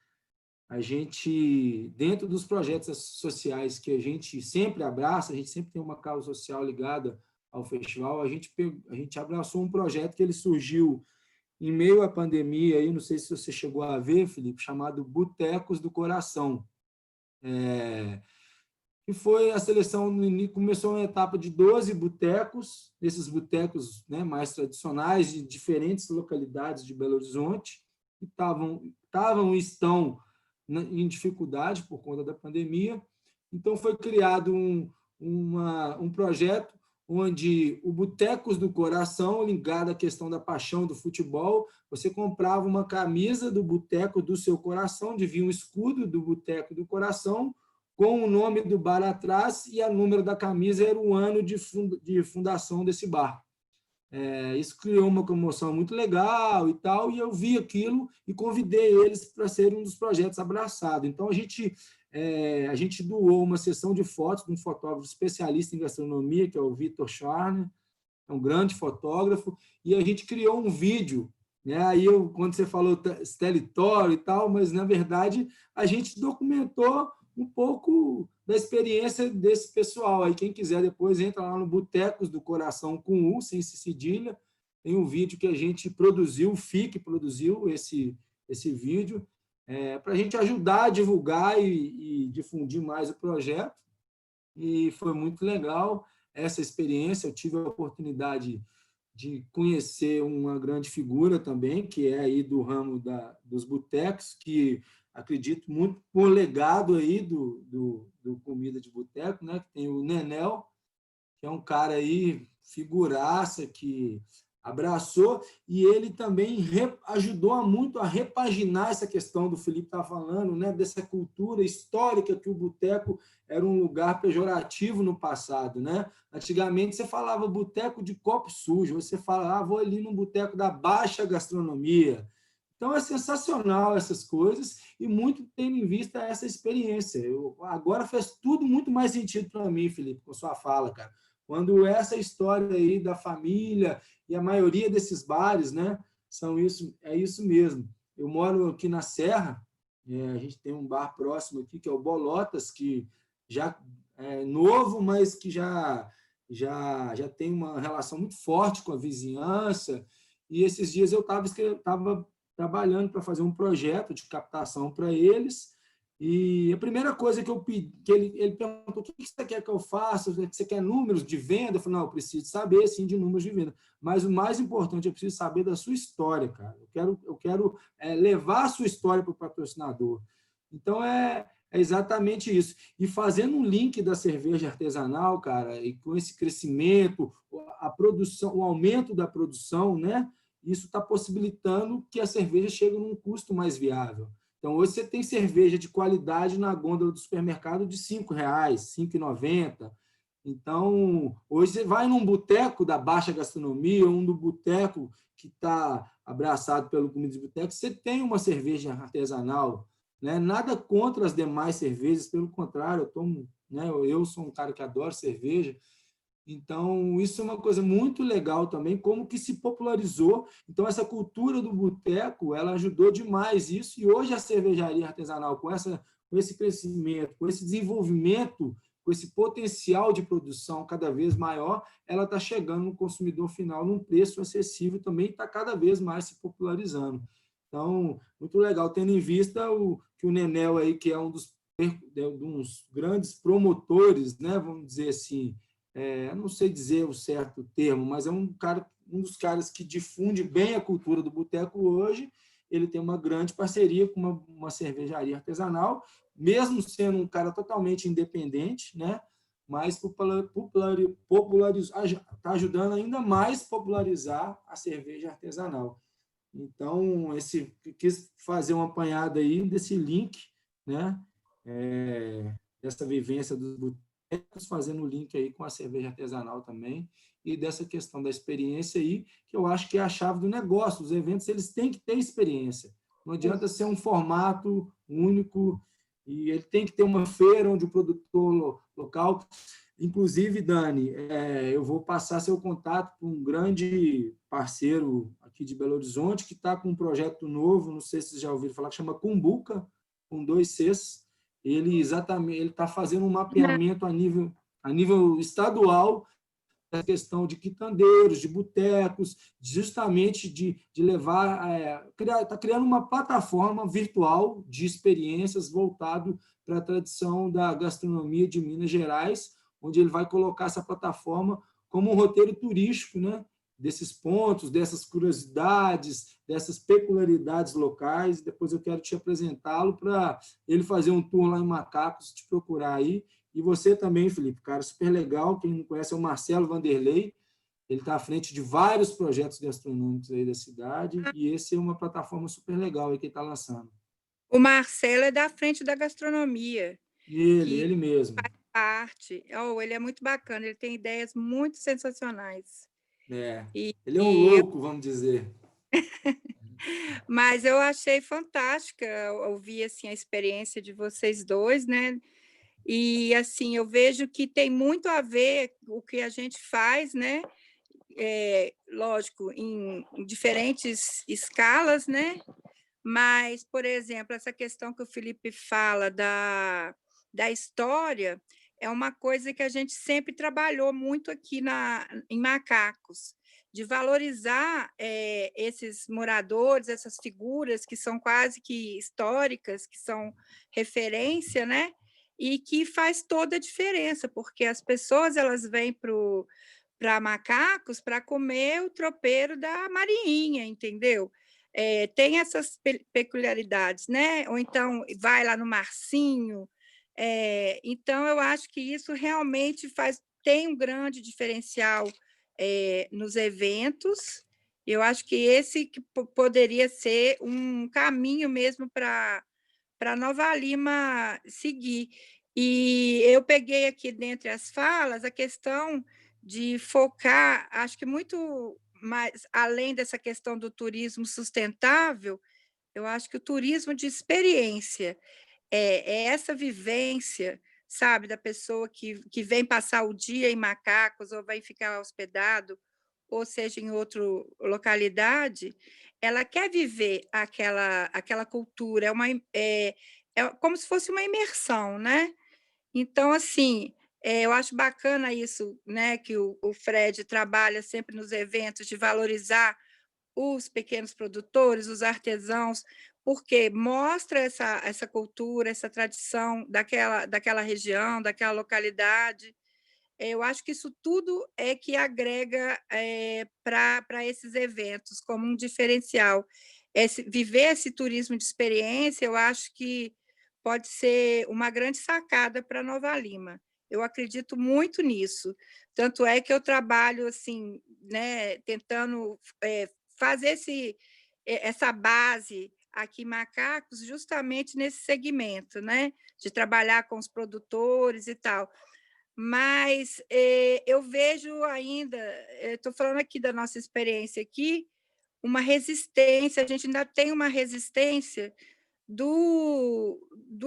a gente, dentro dos projetos sociais que a gente sempre abraça, a gente sempre tem uma causa social ligada ao festival, a gente abraçou um projeto que ele surgiu em meio à pandemia, aí, não sei se você chegou a ver, Felipe, chamado Botecos do Coração. Que foi a seleção, começou uma etapa de 12 botecos, esses botecos, né, mais tradicionais, de diferentes localidades de Belo Horizonte, que estavam e estão em dificuldade por conta da pandemia. Então, foi criado um projeto onde o Botecos do Coração, ligado à questão da paixão do futebol, você comprava uma camisa do Boteco do seu coração, onde vinha um escudo do Boteco do Coração, com o nome do bar atrás, e o número da camisa era o ano de fundação desse bar. Isso criou uma comoção muito legal e tal, e eu vi aquilo e convidei eles para ser um dos projetos abraçados. Então, a gente doou uma sessão de fotos de um fotógrafo especialista em gastronomia, que é o Vitor Scharner, é um grande fotógrafo, e a gente criou um vídeo, né? Aí, quando você falou Teletório e tal, mas, na verdade, a gente documentou um pouco da experiência desse pessoal. Aí, quem quiser depois entra lá no Botecos do Coração com U, sem cedilha. Tem um vídeo que a gente produziu, o FIC produziu esse vídeo, para a gente ajudar a divulgar e difundir mais o projeto. E foi muito legal essa experiência. Eu tive a oportunidade de conhecer uma grande figura também, que é aí do ramo dos botecos, que acredito muito por legado aí do Comida de Boteco, né? Que tem o Nenel, que é um cara aí, figuraça, que abraçou, e ele também ajudou muito a repaginar essa questão do Felipe estava falando, né, dessa cultura histórica que o boteco era um lugar pejorativo no passado, né? Antigamente você falava boteco de copo sujo, você falava, vou ali no boteco da baixa gastronomia. Então é sensacional essas coisas e muito tendo em vista essa experiência. Agora faz tudo muito mais sentido para mim, Felipe, com sua fala, cara. Quando essa história aí da família e a maioria desses bares, né, é isso mesmo. Eu moro aqui na Serra, a gente tem um bar próximo aqui, que é o Bolotas, que já é novo, mas que já tem uma relação muito forte com a vizinhança. E esses dias eu estava trabalhando para fazer um projeto de captação para eles, e a primeira coisa que eu pedi, que ele perguntou, o que você quer que eu faça? Você quer números de venda? Eu falei, não, eu preciso saber, sim, de números de venda. Mas o mais importante, eu preciso saber da sua história, cara. Eu quero levar a sua história para o patrocinador. Então, é exatamente isso. E fazendo um link da cerveja artesanal, cara, e com esse crescimento, a produção, o aumento da produção, né? Isso está possibilitando que a cerveja chegue num custo mais viável. Então, hoje você tem cerveja de qualidade na gôndola do supermercado de R$ 5,00, R$ 5,90. Então, hoje você vai num boteco da baixa gastronomia, um do boteco que está abraçado pelo Comida de Boteco, você tem uma cerveja artesanal, né? Nada contra as demais cervejas, pelo contrário, eu sou um cara que adora cerveja. Então, isso é uma coisa muito legal também, como que se popularizou. Então, essa cultura do boteco, ela ajudou demais isso, e hoje a cervejaria artesanal, com esse crescimento, com esse desenvolvimento, com esse potencial de produção cada vez maior, ela está chegando no consumidor final num preço acessível também, está cada vez mais se popularizando. Então, muito legal, tendo em vista que o Nenel, aí, que é um dos grandes promotores, né, vamos dizer assim, não sei dizer o certo termo, mas é um dos caras que difunde bem a cultura do boteco hoje. Ele tem uma grande parceria com uma cervejaria artesanal, mesmo sendo um cara totalmente independente, né? Mas está ajudando ainda mais a popularizar a cerveja artesanal. Então, quis fazer uma apanhada aí desse link, né? Dessa vivência dos botecos, fazendo o link aí com a cerveja artesanal também, e dessa questão da experiência aí, que eu acho que é a chave do negócio. Os eventos, eles têm que ter experiência. Não adianta ser um formato único, e ele tem que ter uma feira onde o produtor local... Inclusive, Dani, eu vou passar seu contato para um grande parceiro aqui de Belo Horizonte, que está com um projeto novo, não sei se vocês já ouviram falar, que chama Cumbuca, com 2 Cs. Ele está fazendo um mapeamento a nível estadual da questão de quitandeiros, de botecos, justamente de levar... Está criando uma plataforma virtual de experiências voltado para a tradição da gastronomia de Minas Gerais, onde ele vai colocar essa plataforma como um roteiro turístico, né? Desses pontos, dessas curiosidades, dessas peculiaridades locais. Depois eu quero te apresentá-lo para ele fazer um tour lá em Macacos, te procurar aí. E você também, Felipe, cara, super legal. Quem não conhece é o Marcelo Vanderlei. Ele está à frente de vários projetos gastronômicos aí da cidade, e esse é uma plataforma super legal aí que ele está lançando. O Marcelo é da frente da gastronomia. Ele mesmo. Arte. Ele é muito bacana, ele tem ideias muito sensacionais. Ele é um louco, vamos dizer. Mas eu achei fantástica ouvir assim, a experiência de vocês dois, né? E assim, eu vejo que tem muito a ver o que a gente faz, né? Lógico, em diferentes escalas, né? Mas, por exemplo, essa questão que o Felipe fala da história é uma coisa que a gente sempre trabalhou muito aqui em Macacos, de valorizar esses moradores, essas figuras que são quase que históricas, que são referência, né? E que faz toda a diferença, porque as pessoas elas vêm para para macacos para comer o tropeiro da marinha, entendeu? Tem essas peculiaridades, né? Ou então vai lá no Marcinho. Então, eu acho que isso realmente tem um grande diferencial nos eventos. Eu acho que esse que poderia ser um caminho mesmo para Nova Lima seguir. E eu peguei aqui, dentre as falas, a questão de focar, acho que muito mais, além dessa questão do turismo sustentável, eu acho que o turismo de experiência é essa vivência, sabe, da pessoa que vem passar o dia em Macacos ou vai ficar hospedado, ou seja, em outra localidade, ela quer viver aquela cultura, é como se fosse uma imersão, né? Então, assim, eu acho bacana isso, né, que o Fred trabalha sempre nos eventos de valorizar os pequenos produtores, os artesãos, porque mostra essa cultura, essa tradição daquela região, daquela localidade. Eu acho que isso tudo é que agrega para esses eventos como um diferencial. Viver esse turismo de experiência, eu acho que pode ser uma grande sacada para Nova Lima. Eu acredito muito nisso. Tanto é que eu trabalho assim, né, tentando fazer essa base aqui em Macacos justamente nesse segmento, né, de trabalhar com os produtores e tal. Mas eu vejo ainda, estou falando aqui da nossa experiência aqui, uma resistência, a gente ainda tem uma resistência do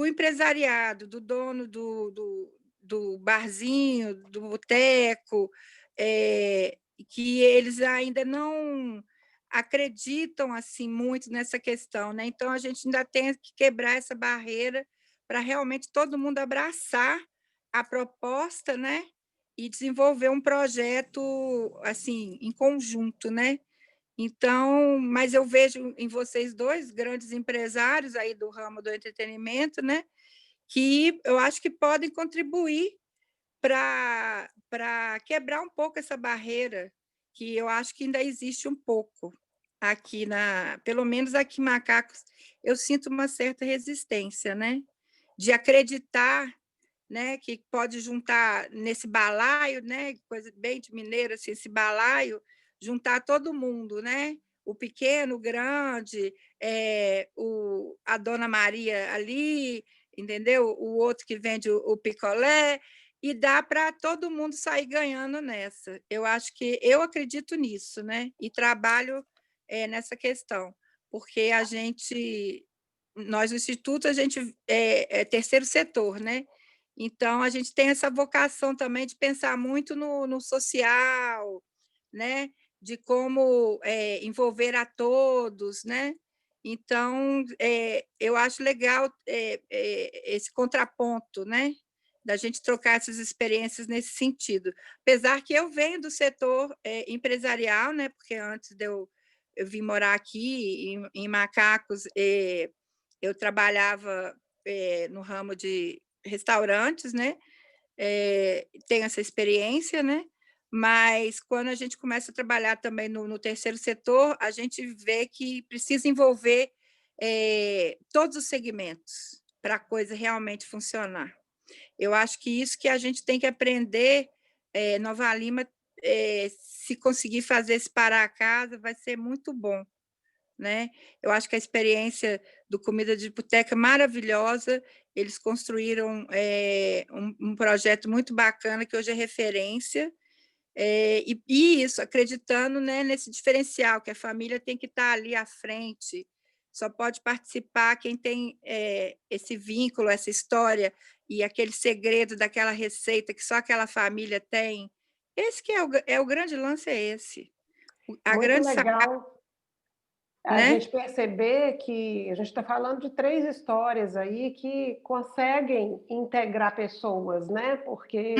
empresariado, do dono do barzinho, do boteco, que eles ainda não acreditam assim muito nessa questão, né? Então a gente ainda tem que quebrar essa barreira para realmente todo mundo abraçar a proposta, né? E desenvolver um projeto assim em conjunto, né? Então, mas eu vejo em vocês dois grandes empresários aí do ramo do entretenimento, né? Que eu acho que podem contribuir para quebrar um pouco essa barreira, que eu acho que ainda existe um pouco aqui pelo menos aqui em Macacos, eu sinto uma certa resistência, né? De acreditar, né, que pode juntar nesse balaio, né, coisa bem de mineiro, assim, esse balaio, juntar todo mundo, né? O pequeno, o grande, a Dona Maria ali, entendeu? O outro que vende o picolé, e dá para todo mundo sair ganhando nessa. Eu acredito nisso, né? E trabalho nessa questão, porque nós, o Instituto, a gente é terceiro setor, né? Então, a gente tem essa vocação também de pensar muito no social, né? De como envolver a todos, né? Então, eu acho legal esse contraponto, né? Da gente trocar essas experiências nesse sentido. Apesar que eu venho do setor empresarial, né? Porque antes eu vim morar aqui em Macacos, eu trabalhava no ramo de restaurantes, né? Tenho essa experiência, né? Mas quando a gente começa a trabalhar também no terceiro setor, a gente vê que precisa envolver todos os segmentos para a coisa realmente funcionar. Eu acho que isso que a gente tem que aprender, Nova Lima, se conseguir fazer esse parar a casa, vai ser muito bom, né? Eu acho que a experiência do Comida de Boteca é maravilhosa. Eles construíram um projeto muito bacana, que hoje é referência, e isso, acreditando, né, nesse diferencial, que a família tem que estar ali à frente, só pode participar quem tem esse vínculo, essa história, e aquele segredo daquela receita que só aquela família tem. Esse que é o grande lance, é esse. A Muito grande sacada, legal a né? gente perceber que a gente está falando de 3 histórias aí que conseguem integrar pessoas, né? Porque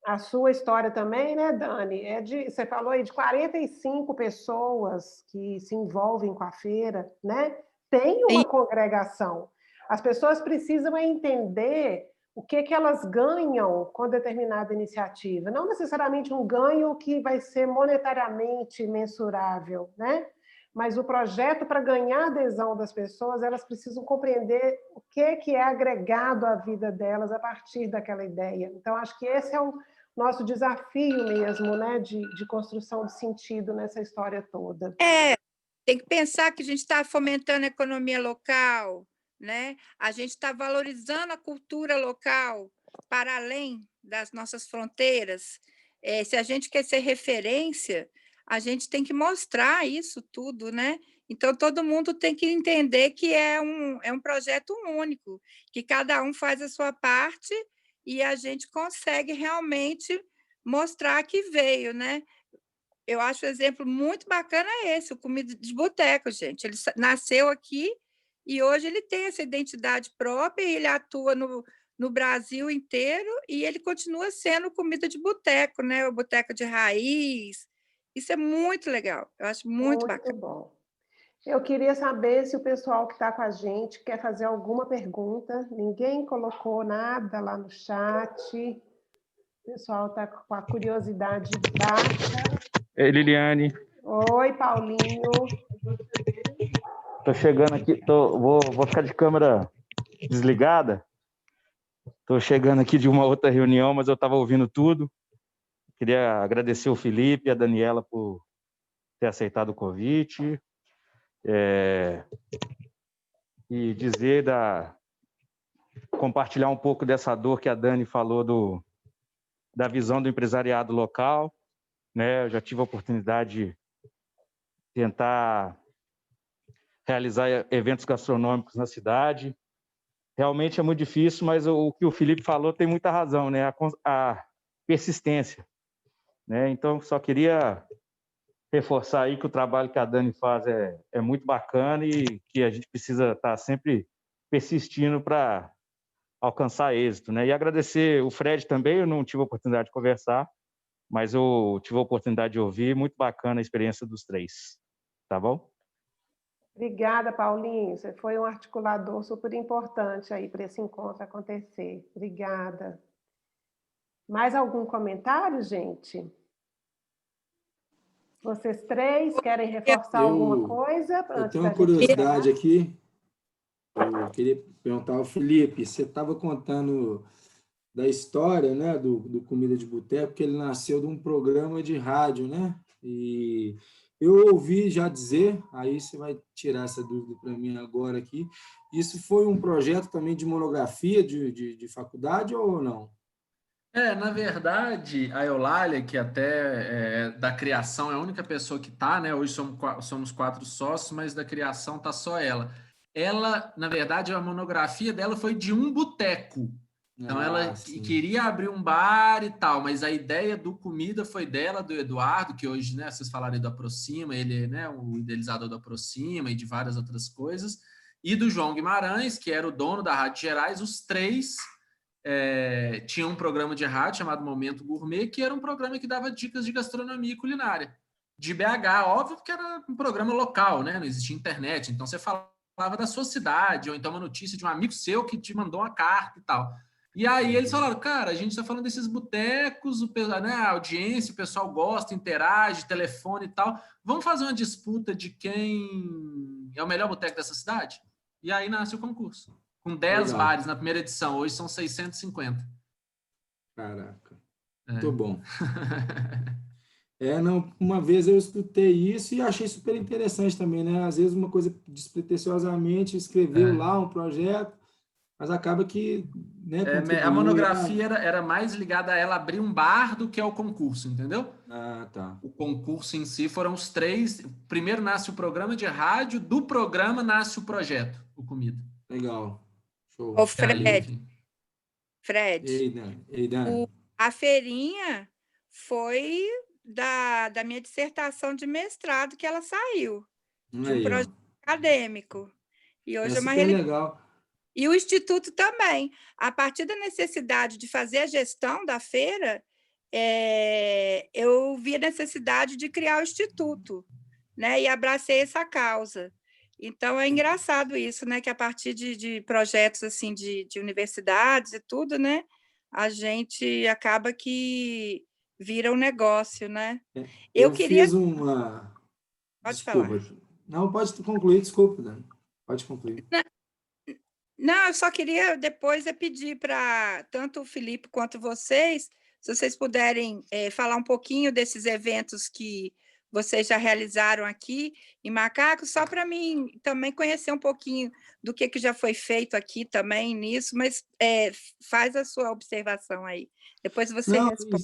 a sua história também, né, Dani? Você falou aí de 45 pessoas que se envolvem com a feira, né? Tem uma congregação. As pessoas precisam entender o que elas ganham com determinada iniciativa. Não necessariamente um ganho que vai ser monetariamente mensurável, né? Mas o projeto, para ganhar a adesão das pessoas, elas precisam compreender o que é agregado à vida delas a partir daquela ideia. Então, acho que esse é o nosso desafio mesmo, né? De construção de sentido nessa história toda. Tem que pensar que a gente está fomentando a economia local, né? A gente está valorizando a cultura local para além das nossas fronteiras. Se a gente quer ser referência, a gente tem que mostrar isso tudo, né? Então, todo mundo tem que entender que é um projeto único, que cada um faz a sua parte e a gente consegue realmente mostrar que veio, né? Eu acho o exemplo muito bacana esse, o Comida de Boteco, gente. Ele nasceu aqui e hoje ele tem essa identidade própria, e ele atua no Brasil inteiro e ele continua sendo comida de boteco, né? O boteco de raiz. Isso é muito legal, eu acho muito bacana. Muito bom. Eu queria saber se o pessoal que está com a gente quer fazer alguma pergunta. Ninguém colocou nada lá no chat. O pessoal está com a curiosidade baixa. Ei, Liliane. Oi, Paulinho. Estou chegando aqui, vou ficar de câmera desligada. Estou chegando aqui de uma outra reunião, mas eu estava ouvindo tudo. Queria agradecer o Felipe e a Daniela por ter aceitado o convite. E dizer compartilhar um pouco dessa dor que a Dani falou da visão do empresariado local, né? Eu já tive a oportunidade de tentar realizar eventos gastronômicos na cidade. Realmente é muito difícil, mas o que o Felipe falou tem muita razão, né? A persistência, né? Então, só queria reforçar aí que o trabalho que a Dani faz é muito bacana e que a gente precisa estar sempre persistindo para alcançar êxito, né? E agradecer o Fred também, eu não tive a oportunidade de conversar, mas eu tive a oportunidade de ouvir, muito bacana a experiência dos três, tá bom? Obrigada, Paulinho. Você foi um articulador super importante aí para esse encontro acontecer. Obrigada. Mais algum comentário, gente? Vocês três querem reforçar alguma coisa? Eu tenho uma curiosidade aqui. Eu queria perguntar ao Felipe, você estava contando da história, né, do Comida de Boteco, que ele nasceu de um programa de rádio, né? E eu ouvi já dizer, aí você vai tirar essa dúvida para mim agora aqui, isso foi um projeto também de monografia de faculdade ou não? Na verdade, a Eulália, que até da criação é a única pessoa que está, né? Hoje somos 4 sócios, mas da criação está só ela. Ela, na verdade, a monografia dela foi de um boteco. Então, ela queria abrir um bar e tal, mas a ideia do comida foi dela, do Eduardo, que hoje, né, vocês falaram do Aproxima, ele é, né, o idealizador do Aproxima e de várias outras coisas, e do João Guimarães, que era o dono da Rádio Gerais. Os três tinham um programa de rádio chamado Momento Gourmet, que era um programa que dava dicas de gastronomia e culinária. De BH, óbvio, porque era um programa local, né, não existia internet, então você falava da sua cidade, ou então uma notícia de um amigo seu que te mandou uma carta e tal. E aí eles falaram, cara, a gente está falando desses botecos, né, a audiência, o pessoal gosta, interage, telefone e tal. Vamos fazer uma disputa de quem é o melhor boteco dessa cidade? E aí nasce o concurso. Com 10 bares na primeira edição, hoje são 650. Caraca, muito bom. Não, uma vez eu escutei isso e achei super interessante também, né? Às vezes uma coisa despretensiosamente, escreveu lá um projeto, mas acaba que... Né, a monografia era mais ligada a ela abrir um bar do que ao concurso, entendeu? Ah, tá. O concurso em si foram os 3. Primeiro nasce o programa de rádio, do programa nasce o projeto, o Comida. Legal. Show. Ô, Fred, Ei, Dani. A feirinha foi da minha dissertação de mestrado que ela saiu, de um projeto acadêmico. E hoje é uma legal. E o Instituto também. A partir da necessidade de fazer a gestão da feira, eu vi a necessidade de criar o Instituto, né? E abracei essa causa. Então, é engraçado isso, né? Que a partir de projetos assim de universidades e tudo, né? A gente acaba que vira um negócio, né? Eu Eu queria... fiz uma... Pode Desculpa. falar. Não, pode concluir, desculpa, Dani. Pode concluir. Não, eu só queria depois pedir para tanto o Felipe quanto vocês, se vocês puderem falar um pouquinho desses eventos que vocês já realizaram aqui em Macacos, só para mim também conhecer um pouquinho do que já foi feito aqui também nisso, mas faz a sua observação aí. Depois você Não, responde.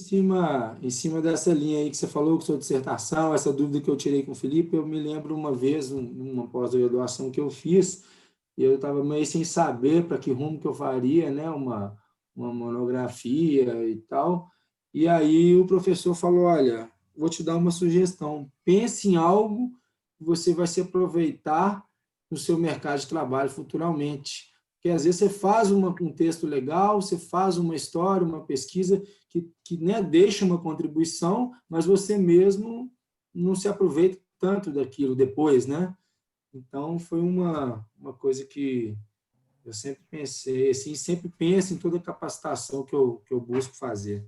em cima dessa linha aí que você falou, com sua dissertação, essa dúvida que eu tirei com o Felipe, eu me lembro uma vez, numa pós-graduação que eu fiz, e eu estava meio sem saber para que rumo que eu faria, né, uma monografia e tal, e aí o professor falou, olha, vou te dar uma sugestão, pense em algo que você vai se aproveitar no seu mercado de trabalho futuramente, porque às vezes você faz um texto legal, você faz uma história, uma pesquisa que né, deixa uma contribuição, mas você mesmo não se aproveita tanto daquilo depois, né? Então, foi uma coisa que eu sempre pensei, assim, sempre penso em toda a capacitação que eu busco fazer.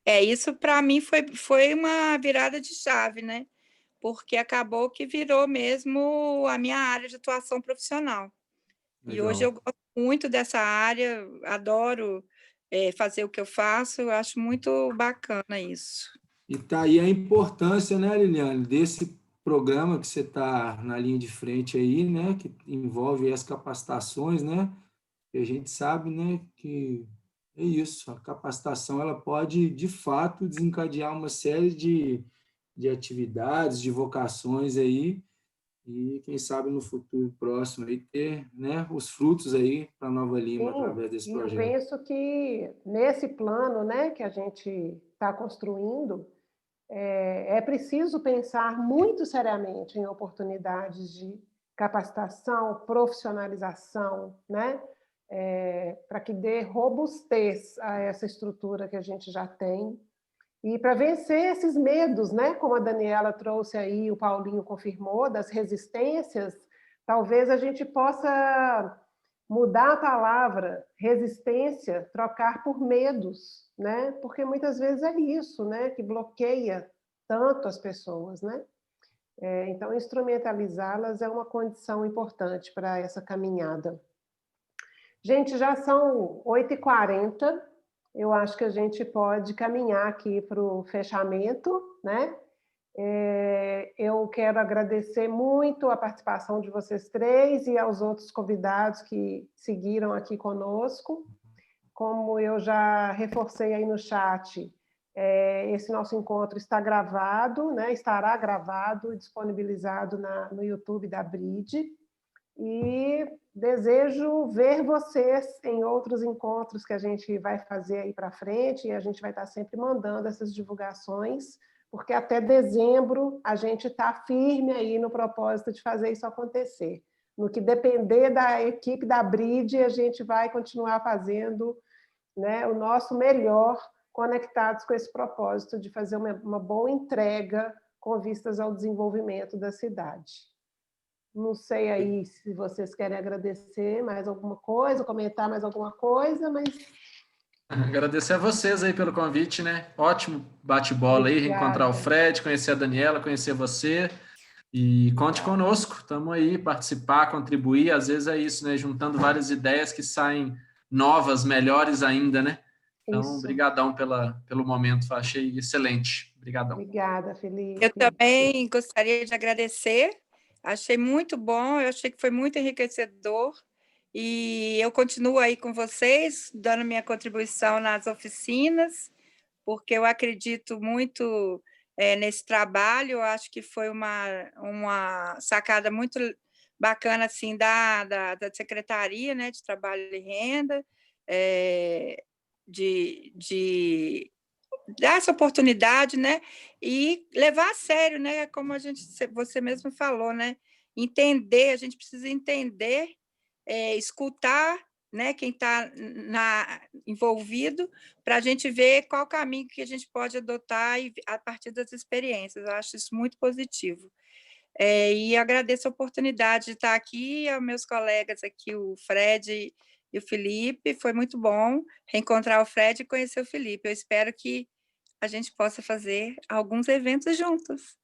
Isso para mim foi uma virada de chave, né? Porque acabou que virou mesmo a minha área de atuação profissional. E hoje eu Legal. gosto muito dessa área, adoro fazer o que eu faço, eu acho muito bacana isso. E tá aí a importância, né, Liliane, desse programa que você está na linha de frente aí, né, que envolve as capacitações, né, e a gente sabe, né, que é isso, a capacitação ela pode, de fato, desencadear uma série de atividades, de vocações aí, e quem sabe no futuro próximo aí ter, né, os frutos aí para Nova Lima Sim, através desse e eu projeto. penso que nesse plano, né, que a gente está construindo, é preciso pensar muito seriamente em oportunidades de capacitação, profissionalização, né, para que dê robustez a essa estrutura que a gente já tem e para vencer esses medos, né, como a Daniela trouxe aí, o Paulinho confirmou, das resistências, talvez a gente possa mudar a palavra resistência, trocar por medos, né? Porque muitas vezes é isso, né, que bloqueia tanto as pessoas, né? Então, instrumentalizá-las é uma condição importante para essa caminhada. Gente, já são 8h40, eu acho que a gente pode caminhar aqui para o fechamento, né? Eu quero agradecer muito a participação de vocês três e aos outros convidados que seguiram aqui conosco. Como eu já reforcei aí no chat, esse nosso encontro está gravado, né? Estará gravado e disponibilizado no YouTube da BRID. E desejo ver vocês em outros encontros que a gente vai fazer aí para frente, e a gente vai estar sempre mandando essas divulgações, porque até dezembro a gente está firme aí no propósito de fazer isso acontecer. No que depender da equipe da BRID, a gente vai continuar fazendo, né, o nosso melhor, conectados com esse propósito de fazer uma boa entrega com vistas ao desenvolvimento da cidade. Não sei aí se vocês querem agradecer mais alguma coisa, comentar mais alguma coisa, mas... Agradecer a vocês aí pelo convite, né? Ótimo bate-bola aí, reencontrar o Fred, conhecer a Daniela, conhecer você. E conte conosco, estamos aí, participar, contribuir. Às vezes é isso, né? Juntando várias ideias que saem novas, melhores ainda, né? Então, brigadão pelo momento, achei excelente. Obrigadão. Obrigada, Felipe. Eu também gostaria de agradecer, achei muito bom, eu achei que foi muito enriquecedor, e eu continuo aí com vocês, dando minha contribuição nas oficinas, porque eu acredito muito nesse trabalho, eu acho que foi uma sacada muito bacana assim, da Secretaria, né, de Trabalho e Renda, de dar essa oportunidade, né, e levar a sério, né, como você mesmo falou, né, entender, a gente precisa entender, escutar, né, quem está envolvido, para a gente ver qual caminho que a gente pode adotar a partir das experiências. Eu acho isso muito positivo. E agradeço a oportunidade de estar aqui, aos meus colegas aqui, o Fred e o Felipe. Foi muito bom reencontrar o Fred e conhecer o Felipe. Eu espero que a gente possa fazer alguns eventos juntos.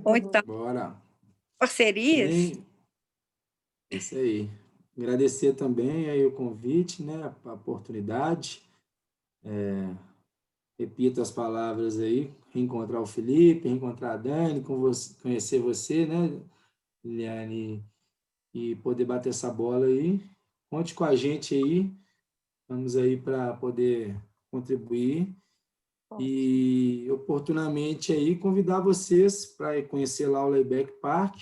Ou então, Bora. parcerias. Bem, isso aí. Agradecer também aí o convite, né, a oportunidade. Repito as palavras aí, reencontrar o Felipe, reencontrar a Dani, conhecer você, né, Liliane, e poder bater essa bola aí. Conte com a gente aí, estamos aí para poder contribuir e oportunamente aí convidar vocês para conhecer lá o Layback Park.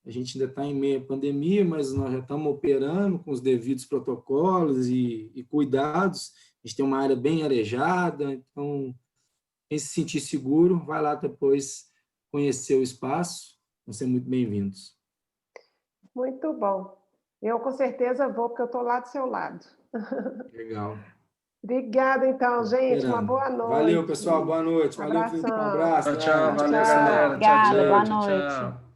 A gente ainda está em meio à pandemia, mas nós já estamos operando com os devidos protocolos e cuidados. A gente tem uma área bem arejada, então quem se sentir seguro, vai lá depois conhecer o espaço. Vão ser muito bem-vindos. Muito bom. Eu com certeza vou, porque eu estou lá do seu lado. Legal. Obrigada, então, gente. Uma boa noite. Valeu, pessoal. Boa noite. Valeu, Felipe. Um abraço. Tchau, tchau. Valeu, Tchau. galera. Tchau, Obrigada, tchau. boa Tchau, noite. tchau.